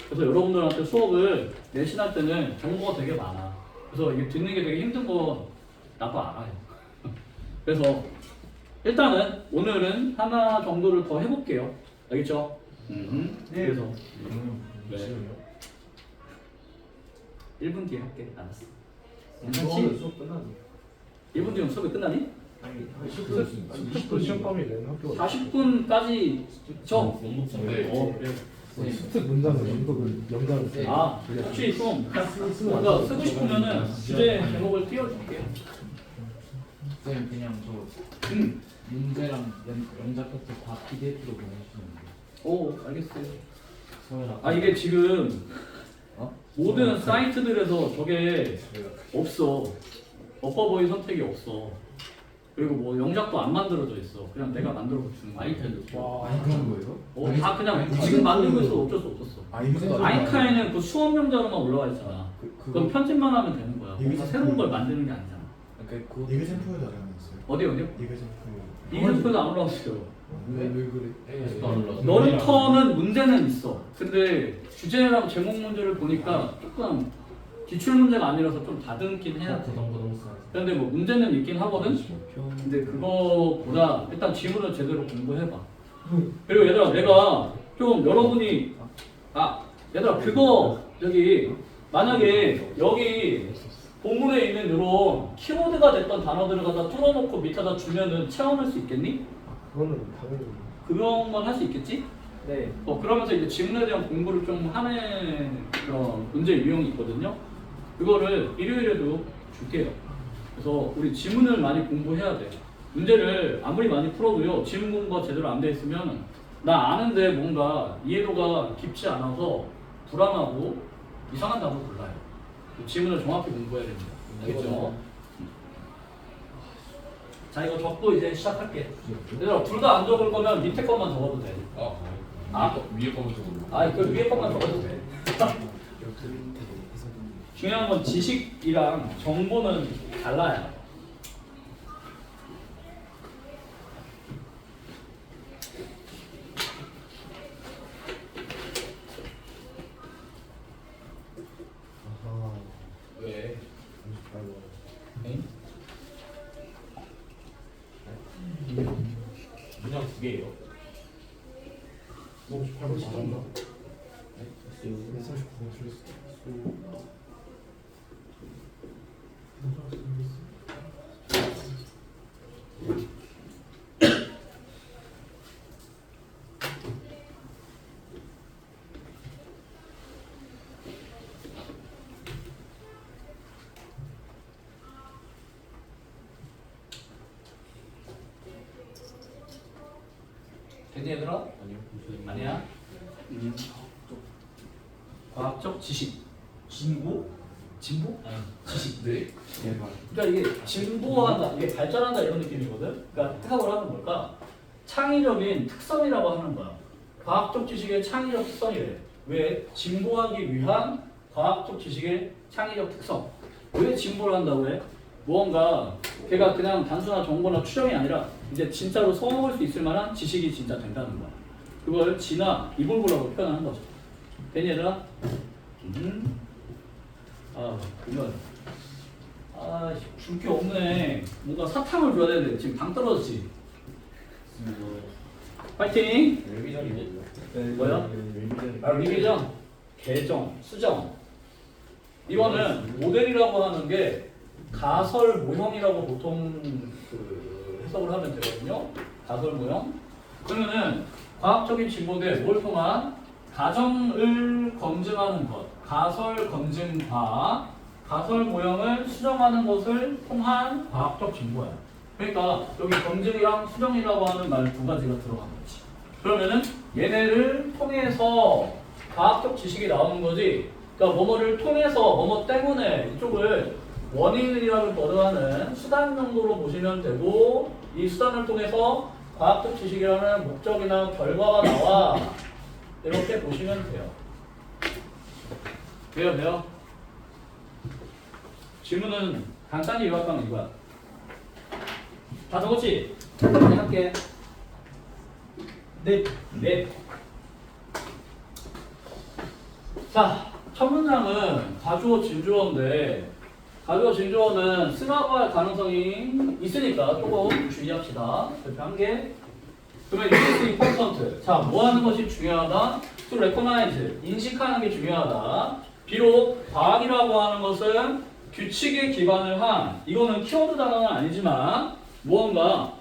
Speaker 1: 그래서 여러분들한테 수업을 내신할 때는 정보가 되게 많아. 그래서 이게 듣는 게 되게 힘든 건 나도 알아요. 그래서 일단은 오늘은 하나 정도를 더 해볼게요. 알겠죠? 그래서 네. 1분 뒤에 할게. 알았어.
Speaker 2: 이거는 수업 끝나네.
Speaker 1: 1분 뒤면 수업이 끝나니?
Speaker 2: 아니,
Speaker 4: 10분 시험감이 내는 학교가
Speaker 1: 40분까지 쳐.
Speaker 5: 네.
Speaker 1: 그래.
Speaker 4: 스택 문장을 연극을 영장을 써요.
Speaker 1: 아, 혹시 좀 뭔가 쓰고 싶으면은 주제 제목을 띄워줄게.
Speaker 5: 쌤 그냥 저 문제랑 연작 같은 다 PDF로 보내주시면 돼요.
Speaker 1: 오, 알겠어요.
Speaker 5: 서열아.
Speaker 1: 아, 이게 지금 모든 사이트들에서 저게 없어. 어퍼보이 선택이 없어. 그리고 뭐 영작도 안 만들어져 있어. 그냥 내가 만들어서 주는 거야.
Speaker 5: 아 그런 거예요?
Speaker 1: 다 그냥 지금 만들고 있어. 어쩔 수 없었어.
Speaker 3: 아이카도
Speaker 1: 아이카에는 그 수업 명작으로만 올라와 있잖아. 그건 편집만 하면 되는 거야. 뭔가 새로운 걸 만드는 게 아니잖아.
Speaker 5: 그거
Speaker 3: 이게 샘플도 안 했어요.
Speaker 1: 어디요?
Speaker 3: 이게 샘플.
Speaker 1: 이글스표도 안 올라왔어요.
Speaker 3: 왜 그래?
Speaker 1: 너리터는 문제는 있어. 근데 주제랑 제목 문제를 보니까 조금 기출 문제가 아니라서 좀 다듬긴 해야 돼. 그런데 뭐 문제는 있긴 하거든. 근데 그거보다 일단 지문을 제대로 공부해봐. 그리고 얘들아, 내가 좀 여러분이 얘들아 그거 여기 만약에 여기 본문에 있는 이런 키워드가 됐던 단어들을 갖다 뚫어놓고 밑에다 주면은 채워낼 수 있겠니?
Speaker 4: 그거는 당연히
Speaker 1: 그런 건 할 수 있겠지?
Speaker 2: 네.
Speaker 1: 그러면서 이제 지문에 대한 공부를 좀 하는 그런 문제 유형이 있거든요. 그거를 일요일에도 줄게요. 그래서 우리 지문을 많이 공부해야 돼. 문제를 아무리 많이 풀어도요, 지문 공부가 제대로 안 돼 있으면 나 아는데 뭔가 이해도가 깊지 않아서 불안하고 이상한 답을 골라요. 지문을 정확히 공부해야 됩니다. 알겠죠? 자, 이거 적고 이제 시작할게. 얘들아, 둘 다 안 적을 거면 밑에 것만 적어도 돼.
Speaker 3: 위에 거부터
Speaker 1: 그 위에 것만 적어도 돼. 중요한 건 지식이랑 정보는 달라요. 왜?
Speaker 2: 문장 2개예요.
Speaker 3: 38번 맞았나? 39번 틀렸어.
Speaker 1: 됐니 얘들아? 아니야. 과학적 지식. 진보? 진보? 아니, 지식. 네.
Speaker 5: 대박.
Speaker 1: 그러니까 이게 진보한다, 이게 발전한다 이런 느낌이거든. 그러니까 해석을 하면 뭘까? 창의적인 특성이라고 하는 거야. 과학적 지식의 창의적 특성이래. 왜? 진보하기 위한 과학적 지식의 창의적 특성. 왜 진보를 한다고 해? 무언가 걔가 그냥 단순한 정보나 추정이 아니라 이제 진짜로 써먹을 수 있을 만한 지식이 진짜 된다는 거야. 그걸 진화, 이볼브라고 표현하는 거죠. 되니 얘들아? 이건 줄 게 없네. 뭔가 사탕을 줘야 되는데 지금 당 떨어졌지. 파이팅!
Speaker 3: 열기전이 뭐예요?
Speaker 1: 뭐야? 리비전, 개정, 수정. 이거는 모델이라고 하는 게 가설 모형이라고 보통 해석을 하면 되거든요. 가설 모형. 그러면은 과학적인 진보대 뭘 통한 가정을 검증하는 것, 가설 검증과 가설 모형을 수정하는 것을 통한 과학적 진보야. 그러니까 여기 검증이랑 수정이라고 하는 말 두 가지가 들어간 거지. 그러면은 얘네를 통해서 과학적 지식이 나오는 거지. 그러니까 뭐뭐를 통해서 뭐뭐 때문에 이쪽을 원인이라고 거론하는 수단 정도로 보시면 되고, 이 수단을 통해서 과학적 지식이라는 목적이나 결과가 나와. 이렇게 보시면 돼요. 돼요? 질문은 간단히 요약하면 이거야. 다 적었지? 이제 할게. 네. 자, 첫 문장은 가주어 진주어인데, 가주어 진주어는 승하할 가능성이 있으니까 조금 주의합시다. 이렇게 한 개. 그러면 it is important. 자, 뭐 하는 것이 중요하다? to recognize. 인식하는 게 중요하다. 비록 과학이라고 하는 것은 규칙에 기반을 한, 이거는 키워드 단어는 아니지만 무언가,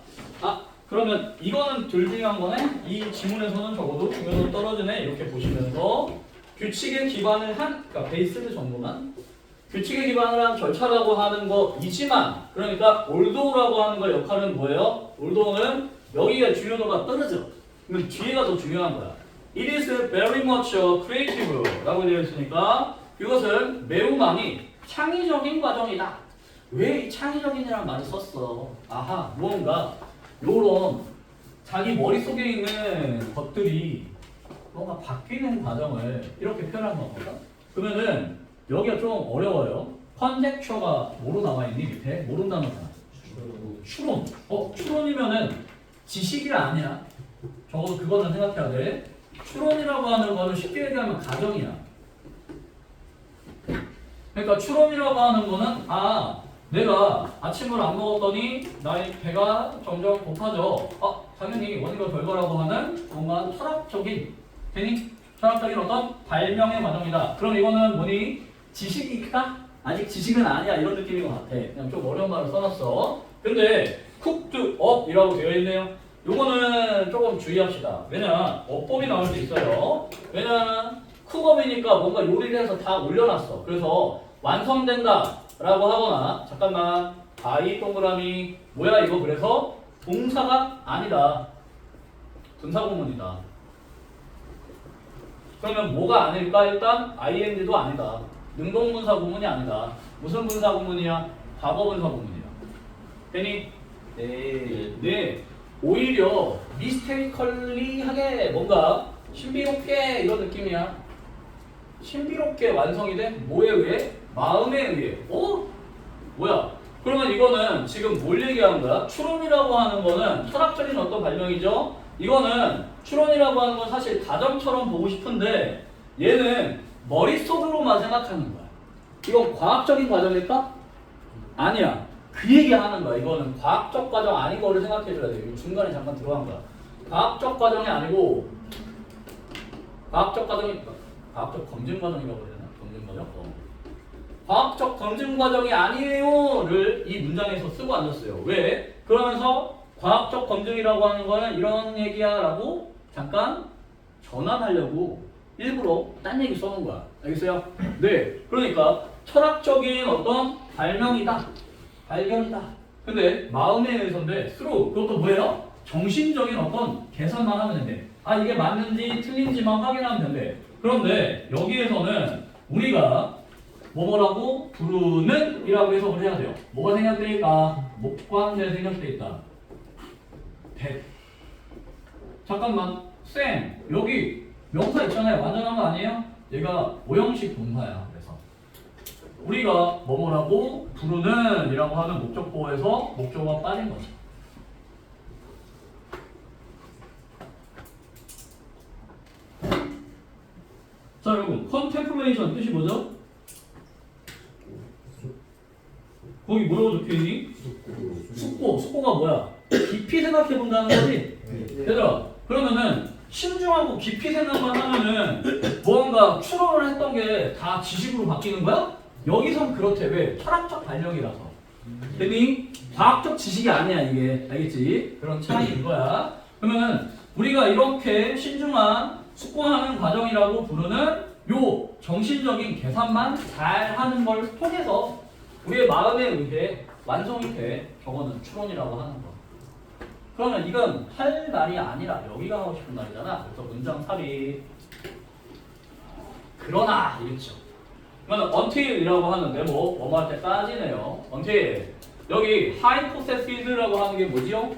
Speaker 1: 그러면 이거는 덜 중요한 거네? 이 지문에서는 적어도 중요도 떨어지네. 이렇게 보시면서 규칙에 기반을 한, 그러니까 베이스 정도만 규칙에 기반을 한 절차라고 하는 거이지만, 그러니까 올도라고 하는 거 역할은 뭐예요? 올도는 여기가 중요도가 떨어져. 그럼 뒤에가 더 중요한 거야. It is very much creative 라고 되어 있으니까 이것은 매우 많이 창의적인 과정이다. 왜 이 창의적인이라는 말을 썼어? 아하, 무언가 요런 자기 머릿속에 있는 것들이 뭔가 바뀌는 과정을 이렇게 표현한 거거든. 그러면은 여기가 좀 어려워요. 컨젝처가 뭐로 나와 있니? 밑에 모르는 단어잖아. 추론. 추론이면은 지식이 아니야. 적어도 그거는 생각해야 돼. 추론이라고 하는 거는 쉽게 얘기하면 가정이야. 그러니까 추론이라고 하는 거는 내가 아침을 안 먹었더니 나의 배가 점점 고파져. 당연히 원인과 결과라고 하는 뭔가 철학적인 어떤 발명의 과정이다. 그럼 이거는 뭐니? 지식이다? 아직 지식은 아니야. 이런 느낌인 것 같아. 그냥 좀 어려운 말을 써놨어. 근데 cooked up 이라고 되어 있네요. 요거는 조금 주의합시다. 왜냐 어법이 나올 수 있어요. 왜냐면 쿡업이니까 뭔가 요리를 해서 다 올려놨어. 그래서 완성된다 라고 하거나, 잠깐만 I 동그라미 뭐야 이거, 그래서 동사가 아니다. 분사구문이다. 그러면 뭐가 아닐까? 일단 ing도 아니다. 능동분사구문이 아니다. 무슨 분사구문이야? 과거분사구문이야. 되니? 네. 오히려 미스테리컬리하게 뭔가 신비롭게 이런 느낌이야. 신비롭게 완성이 돼? 뭐에 의해? 마음에 의해. 뭐야? 그러면 이거는 지금 뭘 얘기하는 거야? 추론이라고 하는 거는 철학적인 어떤 발명이죠? 이거는 추론이라고 하는 건 사실 가정처럼 보고 싶은데 얘는 머릿속으로만 생각하는 거야. 이건 과학적인 과정일까? 아니야. 그 얘기 하는 거야. 이거는 과학적 과정 아닌 거를 생각해 줘야 돼. 중간에 잠깐 들어간 거야. 과학적 과정이 아니고 과학적 검증 과정이라고 해야 되나? 검증 과정? 과학적 검증 과정이 아니에요를 이 문장에서 쓰고 앉았어요. 왜? 그러면서 과학적 검증이라고 하는 거는 이런 얘기야 라고 잠깐 전환하려고 일부러 딴 얘기 써놓은 거야. 알겠어요? 네. 그러니까 철학적인 어떤 발견이다. 근데 마음에 의해서인데 through 그것도 뭐예요? 정신적인 어떤 계산만 하면 된대. 이게 맞는지 틀린지만 확인하면 된대. 그런데 여기에서는 우리가 뭐뭐라고 부르는 이라고 해석을 해야 돼요. 뭐가 생략돼 있다? 목관대 생략돼 있다. 대. 잠깐만 쌤 여기 명사 있잖아요. 완전한 거 아니에요? 얘가 오형식 동사야. 그래서 우리가 뭐뭐라고 부르는 이라고 하는 목적보에서 목적어가 빠진 거죠. 자 여러분 컨템플레이션 뜻이 뭐죠? 거기 뭐라고 적혀있니? 숙고가 뭐야? 깊이 생각해 본다는 거지? 얘들아 그러면은 신중하고 깊이 생각만 하면은 무언가 추론을 했던 게 다 지식으로 바뀌는 거야? 여기선 그렇대. 왜? 철학적 발령이라서. 됐니? 과학적 지식이 아니야 이게. 알겠지? 그런 차이인 거야. 그러면은 우리가 이렇게 신중한 숙고하는 과정이라고 부르는 요 정신적인 계산만 잘 하는 걸 통해서 우리의 마음에 의해 완성이 돼. 저거는 추론이라고 하는 거. 그러면 이건 할 말이 아니라 여기가 하고 싶은 말이잖아. 그래서 문장 삽입. 그러나 이랬죠. 그러면 until이라고 하는데 뭐뭐 할 때 따지네요. until 여기 hypothesis라고 하는 게 뭐지요?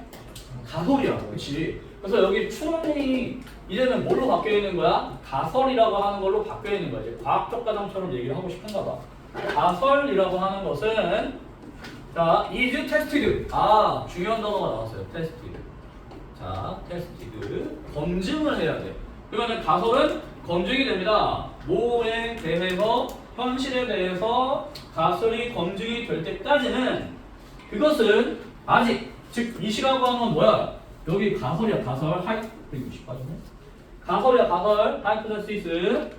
Speaker 1: 가설이야. 그렇지? 그래서 여기 추론이 이제는 뭘로 바뀌어 있는 거야? 가설이라고 하는 걸로 바뀌어 있는 거야. 이제 과학적 가정처럼 얘기를 하고 싶은가 봐. 가설이라고 하는 것은 자, is tested. 아, 중요한 단어가 나왔어요. tested. 자, tested. 검증을 해야 돼. 그러면 가설은 검증이 됩니다. 뭐에 대해서, 현실에 대해서 가설이 검증이 될 때까지는 그것은 아직, 즉, 이 시라고 하는 건 뭐야? 여기 가설이야, 가설. 이거 60 빠졌네. 가설이야, 가설. hypothesis.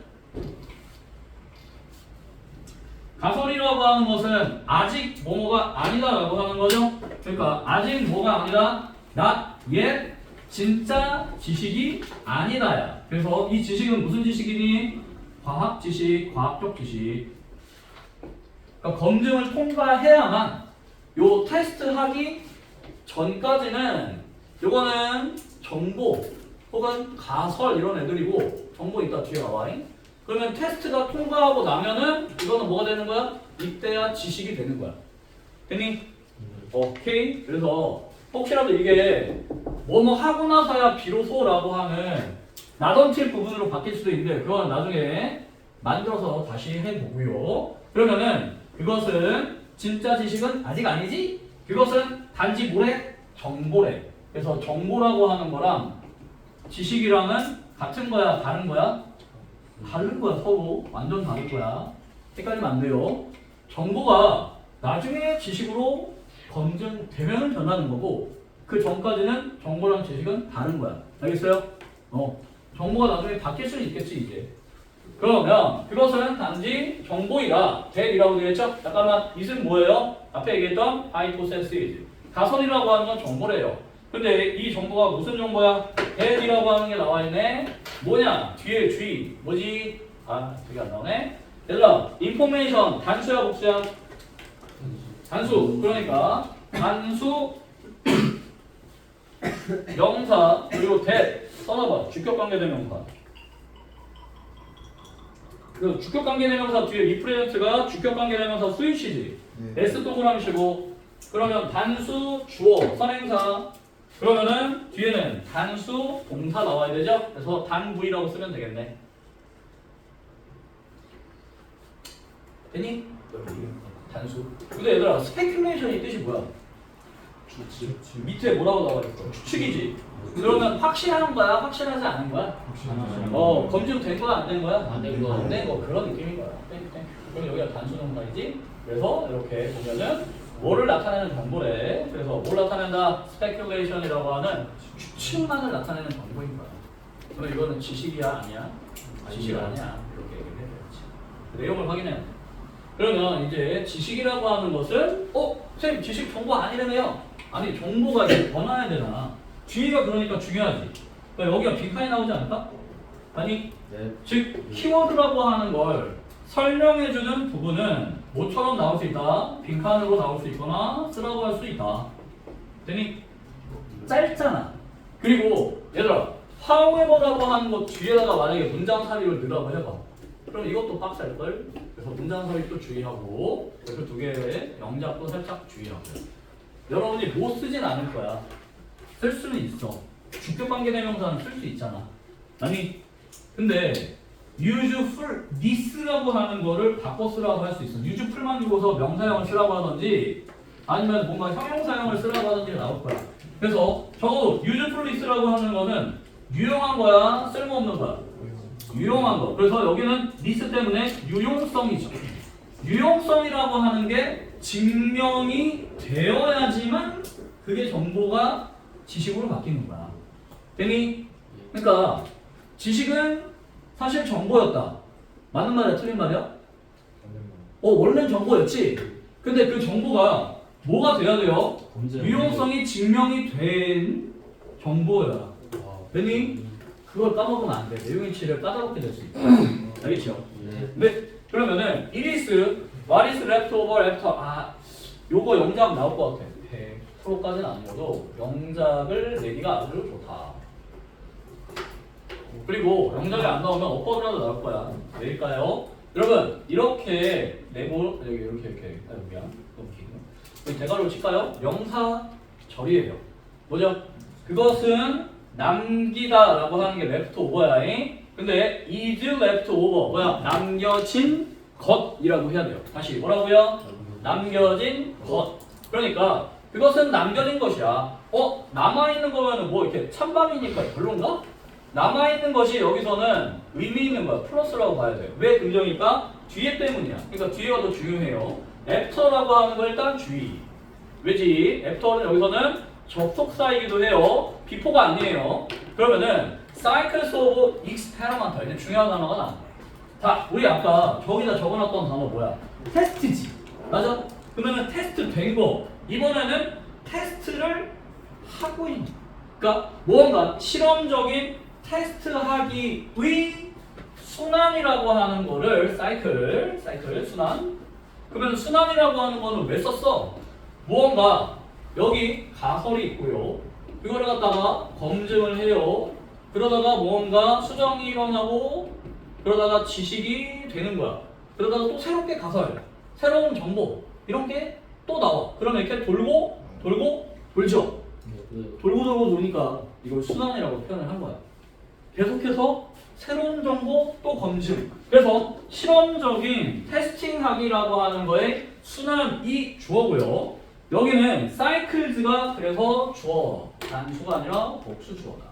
Speaker 1: 가설이라고 하는 것은 아직 뭐뭐가 아니다라고 하는 거죠. 그러니까 아직 뭐가 아니다. not yet 진짜 지식이 아니다야. 그래서 이 지식은 무슨 지식이니? 과학 지식, 과학적 지식. 그러니까 검증을 통과해야만 요 테스트 하기 전까지는 요거는 정보 혹은 가설 이런 애들이고 정보 이따 뒤에 나와잉. 그러면 테스트가 통과하고 나면은 이거는 뭐가 되는 거야? 이때야 지식이 되는 거야. 됐니? 오케이. 그래서 혹시라도 이게 뭐뭐 하고 나서야 비로소라고 하는 나던틸 부분으로 바뀔 수도 있는데 그건 나중에 만들어서 다시 해보고요. 그러면은 그것은 진짜 지식은 아직 아니지? 그것은 단지 뭐래? 정보래. 그래서 정보라고 하는 거랑 지식이랑은 같은 거야? 다른 거야? 다른 거야. 서로 완전 다른 거야. 헷갈리면 안 돼요. 정보가 나중에 지식으로 검증되면 변하는 거고 그 전까지는 정보랑 지식은 다른 거야. 알겠어요? 정보가 나중에 바뀔 수는 있겠지 이제. 그러면 그것은 단지 정보이라 대이라고 되겠죠? 잠깐만 이승 뭐예요? 앞에 얘기했던 hypothesis 가설이라고 하는 건 정보래요. 근데 이 정보가 무슨 정보야? 대이라고 하는 게 나와 있네. 뭐냐? 뒤에 G 뭐지? 아 되게 안 나오네. 얘들아 information 단수야 복수야? 단수. 그러니까 단수 명사 그리고 that 써놔봐. 주격관계대명사. 그 주격관계대명사 뒤에 represent가 주격관계대명사 스위치지. S 동그라미시고 그러면 단수 주어 선행사 그러면은 뒤에는 단수 동사 나와야 되죠? 그래서 단부이라고 쓰면 되겠네. 됐니? 단수. 근데 얘들아 스페큘레이션이 뜻이 뭐야? 밑에 뭐라고 나와 있어? 추측이지. 그러면 확실한 거야? 확실하지 않은 거야? 검증된 거야? 안 된 거야?
Speaker 5: 안 된 거.
Speaker 1: 안 된 거. 그런 느낌인 거야. 땡땡. 그럼 여기가 단수 동사이지. 그래서 이렇게 보면은 뭐를 나타내는 정보래. 그래서 뭘 나타낸다? speculation이라고 하는 추측만을 나타내는 정보인 거야. 그럼 이거는 지식이야? 아니야? 지식 아니야. 이렇게 얘기를 해줘야지. 내용을 확인해야 돼. 그러면 이제 지식이라고 하는 것은 선생님 지식 정보 아니라며요? 아니 정보가 이제 변화해야 되잖아. 뒤가 그러니까 중요하지. 그러니까 여기가 빈칸이 나오지 않을까? 아니
Speaker 2: 네.
Speaker 1: 즉 키워드라고 하는 걸 설명해주는 부분은 뭐처럼 나올 수 있다. 빈칸으로 나올 수 있거나 쓰라고 할 수 있다. 되니? 짧잖아. 그리고 얘들아 however라고 하는 것 뒤에다가 만약에 문장사리를 넣으라고 해봐. 그럼 이것도 빡셀걸? 그래서 문장사리 또 주의하고 그 두 개의 영작도 살짝 주의하고요. 여러분이 못 쓰진 않을 거야. 쓸 수는 있어. 주격관계대명사는 쓸 수 있잖아. 아니 근데 useful this라고 하는 거를 바꿔 쓰라고 할 수 있어. useful만 주고서 명사형을 쓰라고 하든지 아니면 뭔가 형용사형을 쓰라고 하든지 나올 거야. 그래서 적어도 useful this라고 하는 거는 유용한 거야, 쓸모없는 거야. 유용한 거. 그래서 여기는 this 때문에 유용성이죠. 유용성이라고 하는 게 증명이 되어야지만 그게 정보가 지식으로 바뀌는 거야. 되니? 그러니까 지식은 사실 정보였다. 맞는 말이야, 틀린 말이야? 원래는 정보였지. 근데 그 정보가 뭐가 돼야 돼요? 유용성이 증명이 된 정보야. 되니? 그걸 까먹으면 안 돼. 내용일치를 까다롭게 될 수 있다. 알겠죠? 네. 그러면은 it is, what is left over after 요거 영작 나올 것 같아. 100%까지는 아니어도 영작을 내기가 아주 좋다. 그리고 영작이 안 나오면 어법이라도 나올 거야. 내릴까요? 여러분 이렇게 내고 여기 이렇게 여기야. 여기 대괄호 칠까요? 명사절이에요. 뭐죠? 그것은 남기다라고 하는 게 left over야. 근데 is left over 뭐야? 남겨진 것이라고 해야 돼요. 다시 뭐라고요? 남겨진 것. 그러니까 그것은 남겨진 것이야. 남아있는 거면은 뭐 이렇게 찬밥이니까 별론가? 남아있는 것이 여기서는 의미 있는 거야. 플러스라고 봐야 돼요. 왜 긍정일까? 뒤에 때문이야. 그러니까 뒤에가 더 중요해요. after라고 하는 거 일단 주의. 왜지? after는 여기서는 접속사이기도 해요. before가 아니에요. 그러면은 cycles of experiment. 이제 중요한 단어가 나와. 자, 우리 아까 저기다 적어놨던 단어 뭐야? 테스트지. 맞아? 그러면은 테스트 된 거. 이번에는 테스트를 하고 있는. 그러니까 무언가 실험적인 테스트하기의 순환이라고 하는 거를 사이클 순환. 그러면 순환이라고 하는 거는 왜 썼어? 무언가 여기 가설이 있고요. 그거를 갖다가 검증을 해요. 그러다가 무언가 수정이 일어나고 그러다가 지식이 되는 거야. 그러다가 또 새롭게 가설, 새로운 정보 이런 게 또 나와. 그러면 이렇게 돌고 돌죠. 돌고 도니까 이걸 순환이라고 표현을 한 거야. 계속해서 새로운 정보 또 검증. 그래서 실험적인 테스팅하기라고 하는 거에 순환이 주어고요. 여기는 cycles가 그래서 주어, 단수가 아니라 복수 주어다.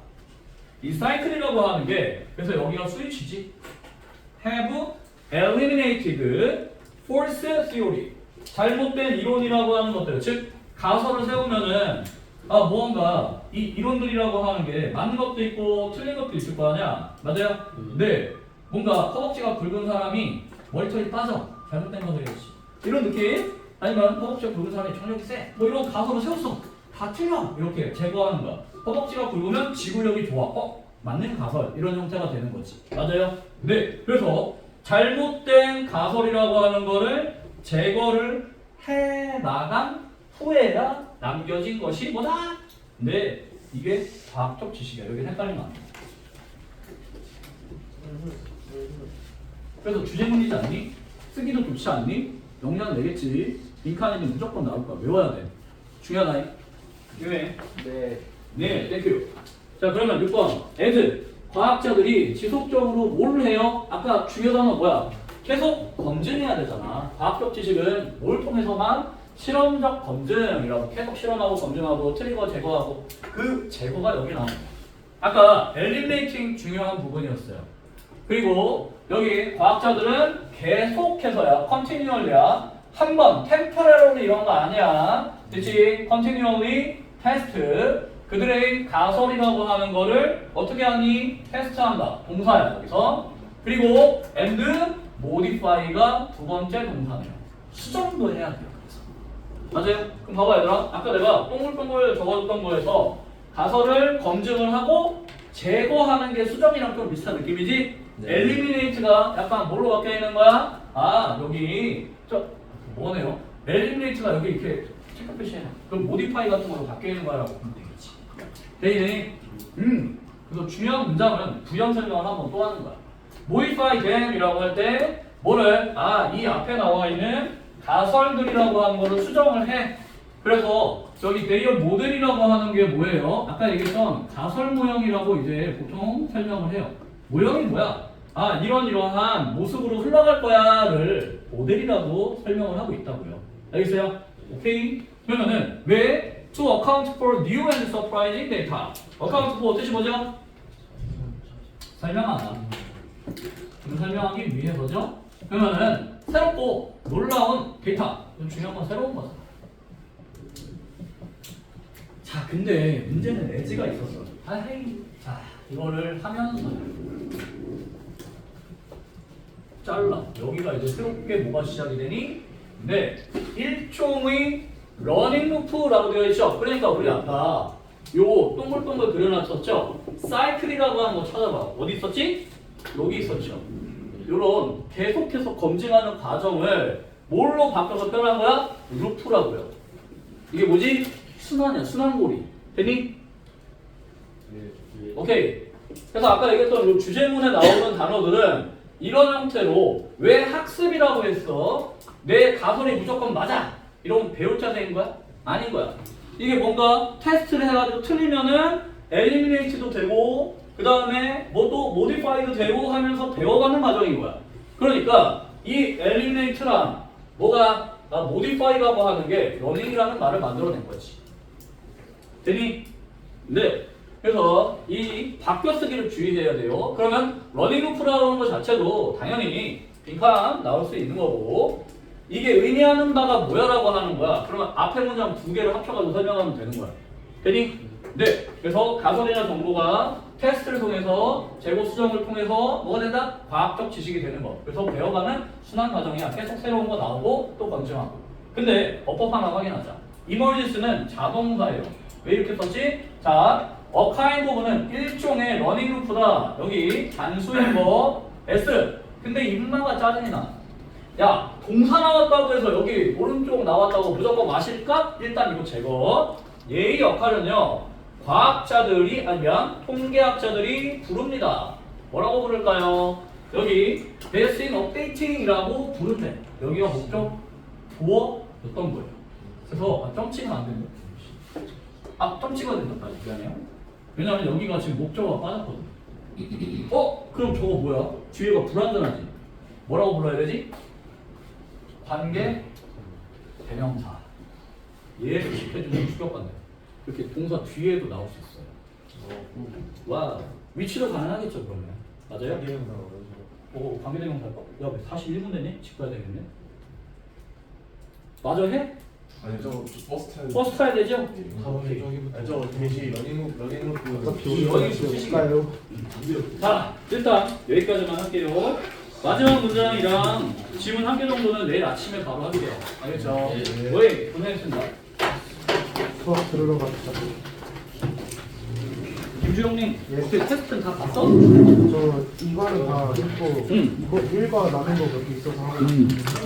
Speaker 1: 이 cycle이라고 하는 게 그래서 여기가 스위치지. have eliminated false theory. 잘못된 이론이라고 하는 것들, 즉 가설을 세우면은 무언가 이 이론들이라고 하는 게 맞는 것도 있고 틀린 것도 있을 거 아니야. 맞아요? 네. 뭔가 허벅지가 굵은 사람이 머리털이 빠져. 잘못된 것들이겠지. 이런 느낌? 아니면 허벅지가 굵은 사람이 청력이 세. 뭐 이런 가설을 세웠어. 다 틀려. 이렇게 제거하는 거야. 허벅지가 굵으면 지구력이 좋아. 맞는 가설. 이런 형태가 되는 거지. 맞아요? 네. 그래서 잘못된 가설이라고 하는 거를 제거를 해 나간 후에야 남겨진 것이 뭐다? 근데 이게 과학적 지식이야. 여기 헷갈리면 안 돼. 그래서 주제문이지 않니? 쓰기도 좋지 않니? 영양 내겠지. 빈칸에는 무조건 나올 거야. 외워야 돼. 중요하다. 중요해. 네, 땡큐. 자, 그러면 6번. as. 과학자들이 지속적으로 뭘 해요? 아까 주요 단어 뭐야? 계속 검증해야 되잖아. 과학적 지식은 뭘 통해서만? 실험적 검증이라고 계속 실험하고 검증하고 틀린 거 제거하고 그 제거가 여기 나옵니다. 아까 eliminating 중요한 부분이었어요. 그리고 여기 과학자들은 계속해서야 continually야. 한 번 temporarily 이런 거 아니야. 그치? continually test. 그들의 가설이라고 하는 거를 어떻게 하니? 테스트한다. 동사야 여기서. 그리고 and modify가 두 번째 동사네요. 수정도 해야 돼요. 맞아요? 그럼 봐봐 얘들아. 아까 내가 동글동글 적어줬던 거에서 가설을 검증을 하고 제거하는 게 수정이랑 좀 비슷한 느낌이지? 네. eliminate가 약간 뭘로 바뀌어 있는 거야? 여기 뭐네요? eliminate가 여기 이렇게 체크 표시해. 그럼 modify 같은 걸로 바뀌어 있는 거라고 보면 되겠지. 대인이 그래서 중요한 문장은 부연 설명을 한번 또 하는 거야. modify them이라고 할 때 뭐를 이 앞에 나와 있는 가설들이라고 하는 거를 수정을 해. 그래서 저기 대열 모델이라고 하는 게 뭐예요? 아까 얘기했던 가설 모형이라고 이제 보통 설명을 해요. 모형이 뭐야? 이러한 모습으로 흘러갈 거야를 모델이라고 설명을 하고 있다고요. 알겠어요? 오케이? 그러면은 왜 to account for new and surprising data? account for 뜻이 뭐죠? 설명하다. 설명하기 위해서죠. 그러면은 새롭고 놀라운 데이터. 중요한 건 새로운 거죠. 자, 근데 문제는 에즈가 있었어. 자, 이거를 하면서 잘라. 여기가 이제 새롭게 뭐가 시작이 되니? 네, 일종의 러닝 루프라고 되어 있죠. 그러니까 우리 아까 요 동글동글 그려놨었죠. 사이클이라고 하는 거 찾아봐. 어디 있었지? 여기 있었죠. 요런 계속해서 검증하는 과정을 뭘로 바꿔서 표현한 거야? 루프라고요. 이게 뭐지? 순환이야, 순환고리. 됐니? 오케이. 그래서 아까 얘기했던 요 주제문에 나오는 단어들은 이런 형태로 왜 학습이라고 했어? 내 가설이 무조건 맞아. 이런 배울 자세인 거야? 아닌 거야. 이게 뭔가 테스트를 해가지고 틀리면은 엘리미네이트도 되고 그 다음에 뭐 또 모디파이도 되고 하면서 배워가는 과정인 거야. 그러니까 이 엘리미네이트랑 뭐가 모디파이라고 하는 게 러닝이라는 말을 만들어낸 거지. 되니? 네. 그래서 이 바뀌어쓰기를 주의해야 돼요. 그러면 러닝 루프라는 것 자체도 당연히 빈칸 나올 수 있는 거고 이게 의미하는 바가 뭐야라고 하는 거야. 그러면 앞에 문장 두 개를 합쳐가지고 설명하면 되는 거야. 되니? 네. 그래서 가설이나 정보가 테스트를 통해서 재고 수정을 통해서 뭐가 된다? 과학적 지식이 되는 거. 그래서 배워가는 순환 과정이야. 계속 새로운 거 나오고 또 검증하고. 근데 어법 하나 확인하자. emergence는 자동사예요. 왜 이렇게 썼지? 자, a kind of는 일종의 러닝 루프다. 여기 단수인 거 S. 근데 임마가 짜증이 나. 야, 동사 나왔다고 해서 여기 오른쪽 나왔다고 무조건 마실까? 일단 이거 제거. 얘의 역할은요. 과학자들이 아니면 통계학자들이 부릅니다. 뭐라고 부를까요? 여기 베스팅 업데이팅이라고 부른대. 여기가 목적 도어였던 거예요. 그래서 점치가 안 된다. 점치가 된다. 미안해요. 왜냐면 여기가 지금 목적어가 빠졌거든. 그럼 저거 뭐야? 뒤에가 불완전하지. 뭐라고 불러야 되지? 관계 대명사. 얘를 시켜주면 추격관대. 이렇게 동사 뒤에도 나올 수 있어요. 와, 위치도 가능하겠죠 그러면. 맞아요? 관계대명사. 야, 41분 되니? 집 가야 되겠네. 맞아 해?
Speaker 3: 아니 저 버스 타야 돼.
Speaker 1: 버스 타야 되죠?
Speaker 3: 아니 저 대시 러닝루프
Speaker 4: 어차피 우리가 있을까요?
Speaker 1: 자, 일단 여기까지만 할게요. 마지막 문장이랑 지문 한 개 정도는 내일 아침에 바로 할게요. 알겠죠? 거의 고생했습니다.
Speaker 4: 수학 들으러 갑시다.
Speaker 1: 김주영님,
Speaker 4: 예.
Speaker 1: 혹시 테스트는 다 봤어?
Speaker 4: 저 이거는 다 했고
Speaker 1: 응.
Speaker 4: 이거 1과 남은 거 몇 개 있어서 하고